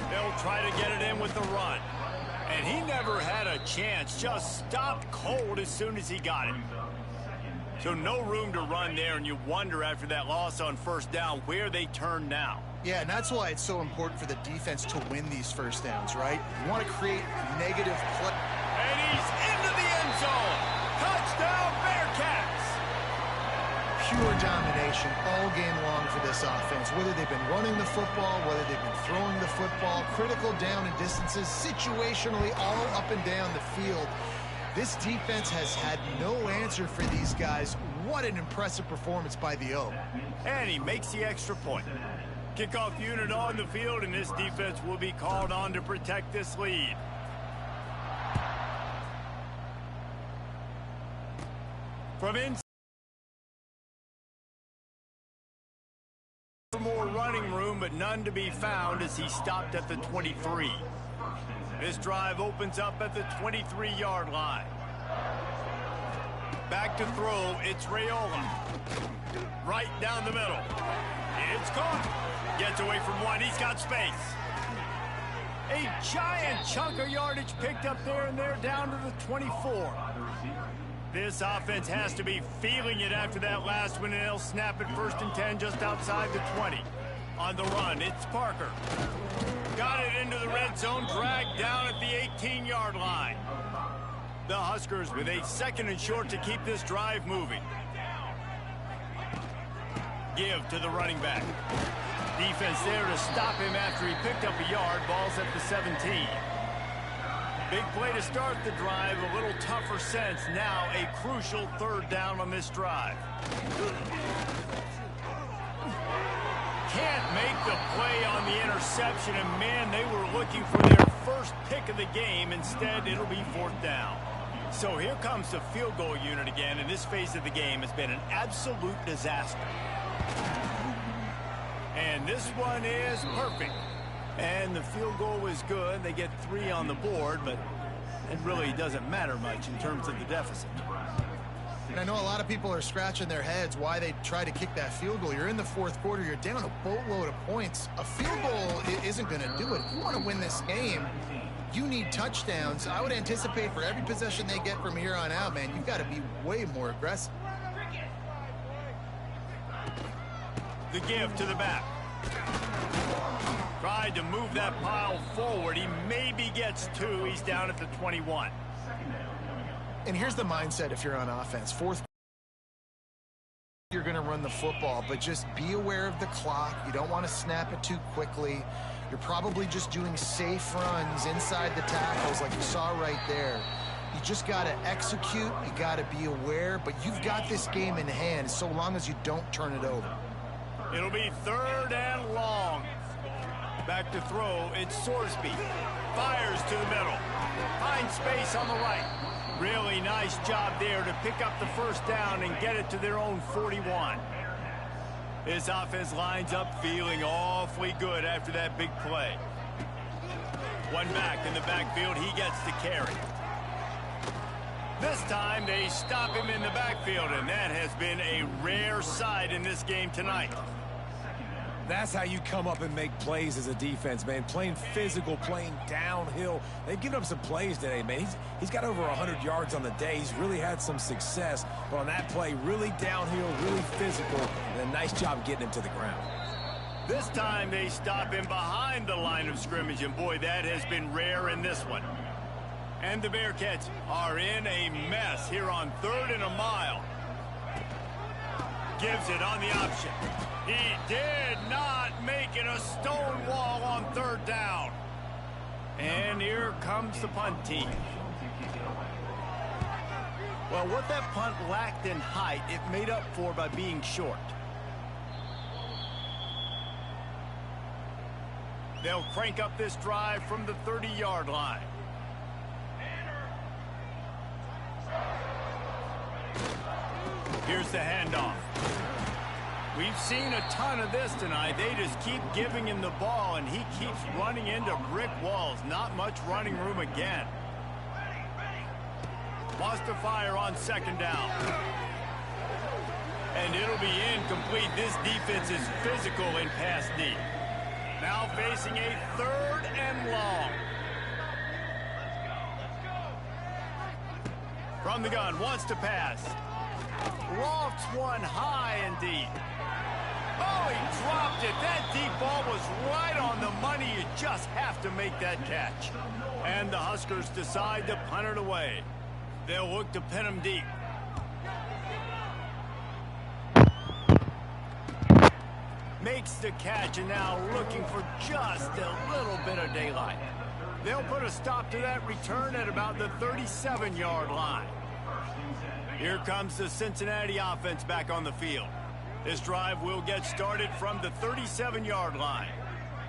They'll try to get it in with the run. And he never had a chance, just stopped cold as soon as he got it. So no room to run there, and you wonder after that loss on first down where they turn now. Yeah, and that's why it's so important for the defense to win these first downs, right? You want to create negative play. And he's into the end zone. Touchdown, Bearcats. Pure domination all game long for this offense. Whether they've been running the football, whether they've been throwing the football, critical down and distances, situationally all up and down the field. This defense has had no answer for these guys. What an impressive performance by the O. And he makes the extra point. Kickoff unit on the field, and this defense will be called on to protect this lead. From inside. More running room, but none to be found as he stopped at the 23. This drive opens up at the 23-yard line. Back to throw, it's Raiola. Right down the middle. It's caught. Gets away from one, he's got space. A giant chunk of yardage picked up there, and they're down to the 24. This offense has to be feeling it after that last one, and they'll snap it 1st and 10 just outside the 20. On the run, it's Parker. Got it into the red zone, dragged down at the 18-yard line. The Huskers with a 2nd and short to keep this drive moving. give to the running back. Defense there to stop him after he picked up a yard. Ball's at the 17. Big play to start the drive. A little tougher sense. Now a crucial third down on this drive. Can't make the play on the interception, and man, they were looking for their first pick of the game. Instead, it'll be fourth down. So here comes the field goal unit again, and this phase of the game has been an absolute disaster. And this one is perfect. And the field goal was good. They get 3 on the board, but it really doesn't matter much in terms of the deficit. And I know a lot of people are scratching their heads why they try to kick that field goal. You're in the fourth quarter. You're down a boatload of points. A field goal isn't going to do it. If you want to win this game, you need touchdowns. I would anticipate for every possession they get from here on out, man, you've got to be way more aggressive. The give to the back. Tried to move that pile forward. He maybe gets 2. He's down at the 21. And here's the mindset if you're on offense. Fourth, you're going to run the football, but just be aware of the clock. You don't want to snap it too quickly. You're probably just doing safe runs inside the tackles like you saw right there. You just got to execute. You got to be aware, but you've got this game in hand so long as you don't turn it over. It'll be third and long. Back to throw, it's Sorsby. Fires to the middle. Finds space on the right. Really nice job there to pick up the first down and get it to their own 41. This offense lines up feeling awfully good after that big play. One back in the backfield, he gets the carry. This time they stop him in the backfield, and that has been a rare sight in this game tonight. That's how you come up and make plays as a defense, man. Playing physical, playing downhill. They've given up some plays today, man. He's got over 100 yards on the day. He's really had some success. But on that play, really downhill, really physical, and a nice job getting him to the ground. This time they stop him behind the line of scrimmage, and boy, that has been rare in this one. And the Bearcats are in a mess here on 3rd and a mile. Gives it on the option. He did not make it a stone wall on 3rd down. And here comes the punt team. Well, what that punt lacked in height, it made up for by being short. They'll crank up this drive from the 30-yard line. Here's the handoff. We've seen a ton of this tonight. They just keep giving him the ball, and he keeps running into brick walls. Not much running room again. Wants to fire on 2nd down. And it'll be incomplete. This defense is physical in pass D. Now facing a 3rd and long. From the gun, wants to pass. Lofts one high and deep. Oh, he dropped it. That deep ball was right on the money. You just have to make that catch. And the Huskers decide to punt it away. They'll look to pin him deep. Makes the catch, and now looking for just a little bit of daylight. They'll put a stop to that return at about the 37-yard line. Here comes the Cincinnati offense back on the field. This drive will get started from the 37-yard line.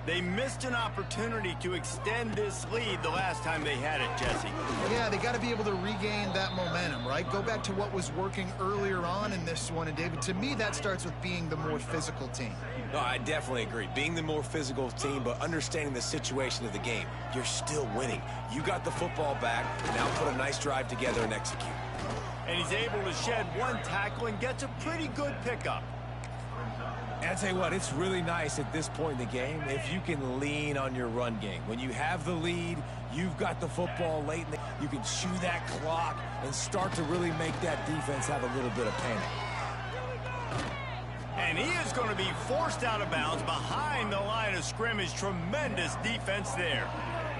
They missed an opportunity to extend this lead the last time they had it, Jesse. Yeah, they got to be able to regain that momentum, right? Go back to what was working earlier on in this one. And, David, to me, that starts with being the more physical team. No, I definitely agree. Being the more physical team, but understanding the situation of the game. You're still winning. You got the football back. Now put a nice drive together and execute. And he's able to shed one tackle and gets a pretty good pickup. And I tell you what, it's really nice at this point in the game if you can lean on your run game. When you have the lead, you've got the football late, and you can chew that clock and start to really make that defense have a little bit of panic. And he is going to be forced out of bounds behind the line of scrimmage. Tremendous defense there.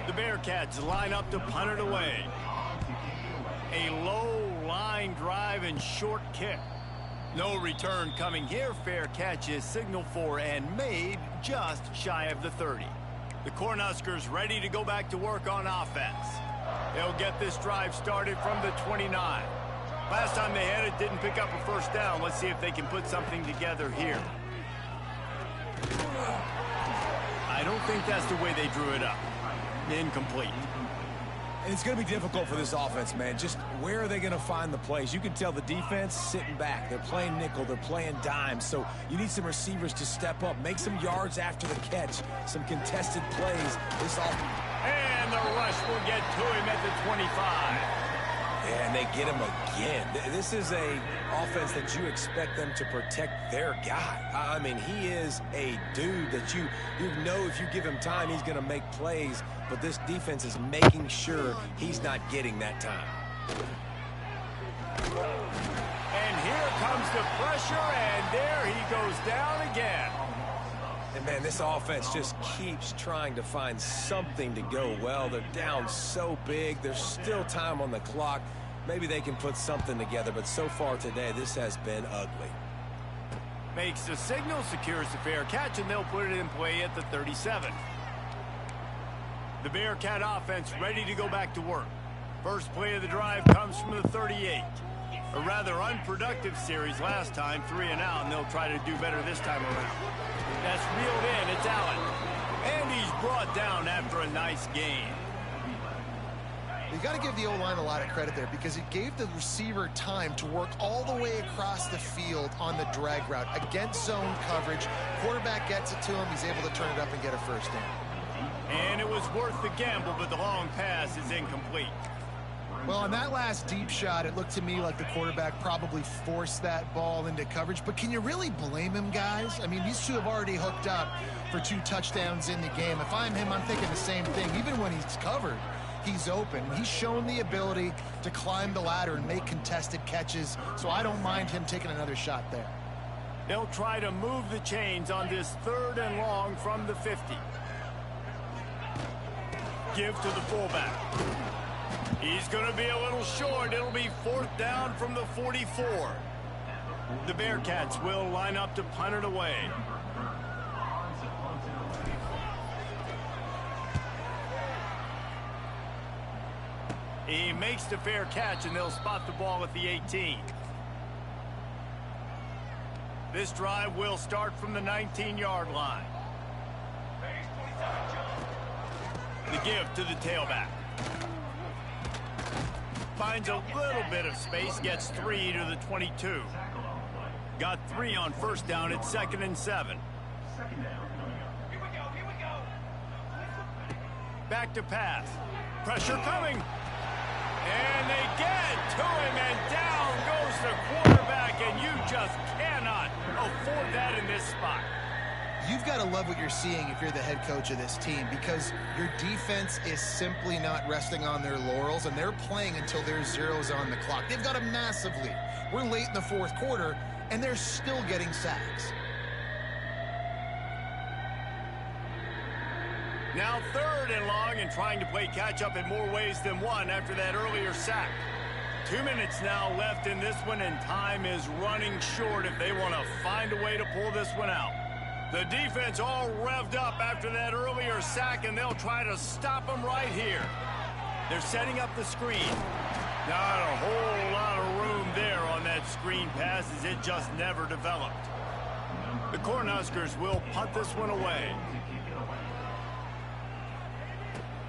The Bearcats line up to punt it away. A low line drive and short kick. No return coming here. Fair catch is signaled for and made just shy of the 30. The Cornhuskers ready to go back to work on offense. They'll get this drive started from the 29. Last time they had it, didn't pick up a first down. Let's see if they can put something together here. I don't think that's the way they drew it up. Incomplete. And it's going to be difficult for this offense, man. Just where are they going to find the plays? You can tell the defense sitting back. They're playing nickel. They're playing dime. So you need some receivers to step up, make some yards after the catch, some contested plays. This offense. And the rush will get to him at the 25. Yeah, and they get him again. This is a offense that you expect them to protect their guy. I mean, he is a dude that you know if you give him time, he's going to make plays. But this defense is making sure he's not getting that time. And here comes the pressure, and there he goes down again. And, man, this offense just keeps trying to find something to go well. They're down so big. There's still time on the clock. Maybe they can put something together, but so far today, this has been ugly. Makes the signal, secures the fair catch, and they'll put it in play at the 37. The Bearcat offense ready to go back to work. First play of the drive comes from the 38. A rather unproductive series last time, 3 and out, and they'll try to do better this time around. That's reeled in, it's Allen. And he's brought down after a nice gain. You got to give the O-line a lot of credit there because it gave the receiver time to work all the way across the field on the drag route against zone coverage. Quarterback gets it to him. He's able to turn it up and get a first down. And it was worth the gamble, but the long pass is incomplete. Well, on that last deep shot, it looked to me like the quarterback probably forced that ball into coverage. But can you really blame him, guys? I mean, these two have already hooked up for 2 touchdowns in the game. If I'm him, I'm thinking the same thing. Even when he's covered, he's open. He's shown the ability to climb the ladder and make contested catches, so I don't mind him taking another shot there. They'll try to move the chains on this 3rd and long from the 50. Give to the fullback. He's going to be a little short. It'll be 4th down from the 44. The Bearcats will line up to punt it away. He makes the fair catch, and they'll spot the ball at the 18. This drive will start from the 19-yard line. The give to the tailback. Finds a little bit of space, gets 3 to the 22. Got 3 on first down at 2nd and 7. Back to pass. Pressure coming. And they get to him, and down goes the quarterback, and you just cannot afford that in this spot. You've got to love what you're seeing if you're the head coach of this team because your defense is simply not resting on their laurels, and they're playing until there's zeros on the clock. They've got a massive lead. We're late in the 4th quarter, and they're still getting sacks. Now 3rd and long and trying to play catch-up in more ways than one after that earlier sack. 2 minutes now left in this one, and time is running short if they want to find a way to pull this one out. The defense all revved up after that earlier sack, and they'll try to stop them right here. They're setting up the screen. Not a whole lot of room there on that screen pass as it just never developed. The Cornhuskers will punt this one away.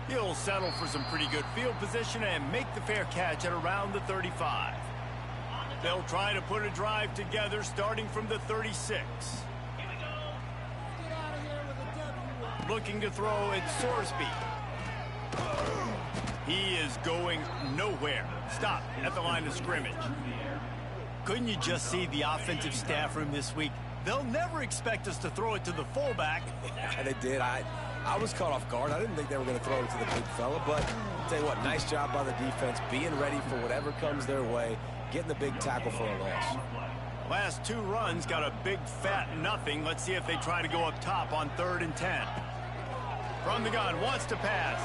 He'll settle for some pretty good field position and make the fair catch at around the 35. They'll try to put a drive together starting from the 36. Looking to throw it, Sorsby. He is going nowhere. Stop at the line of scrimmage. Couldn't you just see the offensive staff room this week? They'll never expect us to throw it to the fullback. Yeah, they did. I was caught off guard. I didn't think they were going to throw it to the big fella, but I'll tell you what, nice job by the defense, being ready for whatever comes their way, getting the big tackle for a loss. Last 2 runs got a big fat nothing. Let's see if they try to go up top on 3rd and 10. From the gun, wants to pass.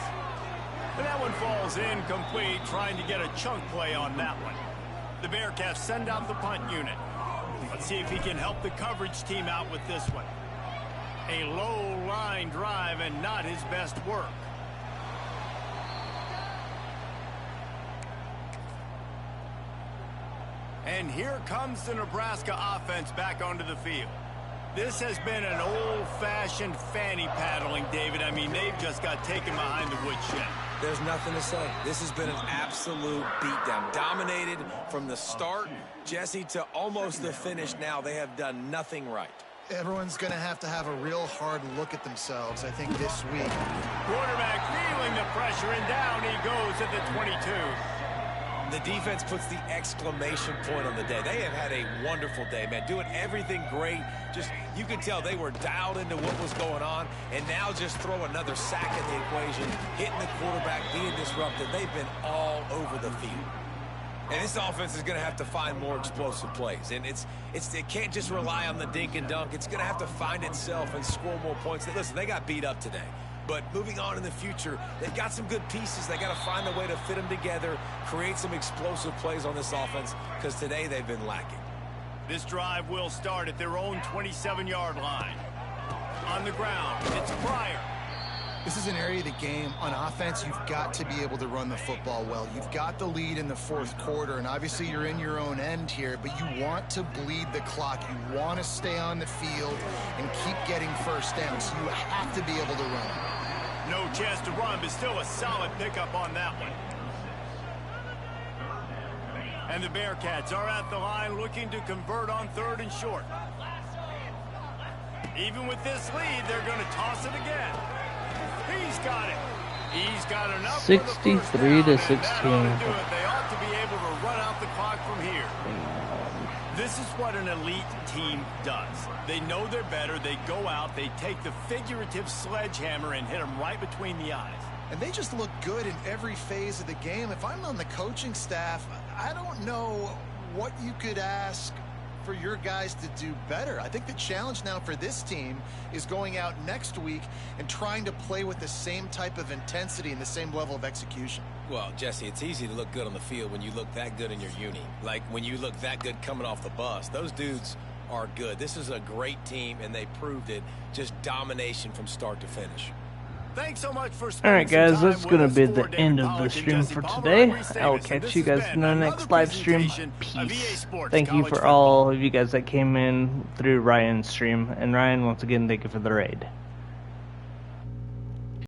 And that one falls incomplete, trying to get a chunk play on that one. The Bearcats send out the punt unit. Let's see if he can help the coverage team out with this one. A low line drive and not his best work. And here comes the Nebraska offense back onto the field. This has been an old-fashioned fanny paddling, David. I mean, they've just got taken behind the woodshed. There's nothing to say. This has been an absolute beatdown. Dominated from the start, Jesse, to almost the finish now. They have done nothing right. Everyone's going to have a real hard look at themselves, I think, this week. Quarterback feeling the pressure, and down he goes at the 22. The defense puts the exclamation point on the day. They have had a wonderful day, man. Doing everything great. Just, you could tell they were dialed into what was going on. And now just throw another sack in the equation. Hitting the quarterback, being disrupted. They've been all over the field. And this offense is going to have to find more explosive plays. And it can't just rely on the dink and dunk. It's going to have to find itself and score more points. Listen, they got beat up today. But moving on in the future, they've got some good pieces. They got to find a way to fit them together, create some explosive plays on this offense, because today they've been lacking. This drive will start at their own 27-yard line. On the ground, it's Pryor. This is an area of the game on offense you've got to be able to run the football well. You've got the lead in the fourth quarter, and obviously you're in your own end here, but you want to bleed the clock. You want to stay on the field and keep getting first down, so you have to be able to run. No chance to run, but still a solid pickup on that one. And the Bearcats are at the line looking to convert on 3rd and short. Even with this lead, they're going to toss it again. He's got it. He's got enough. 63 to 16. They ought to be able to run out the clock from here. This is what an elite team does. They know they're better. They go out. They take the figurative sledgehammer and hit them right between the eyes. And they just look good in every phase of the game. If I'm on the coaching staff, I don't know what you could ask for your guys to do better. I think the challenge now for this team is going out next week and trying to play with the same type of intensity and the same level of execution. Well, Jesse, it's easy to look good on the field when you look that good in your uni. Like when you look that good coming off the bus. Those dudes are good. This is a great team, and they proved it. Just domination from start to finish. Thanks so much for Alright guys, that's going to be the end of the stream for today. I will catch you guys in the next live stream. Peace. Thank you for all of you guys that came in through Ryan's stream. And Ryan, once again, thank you for the raid.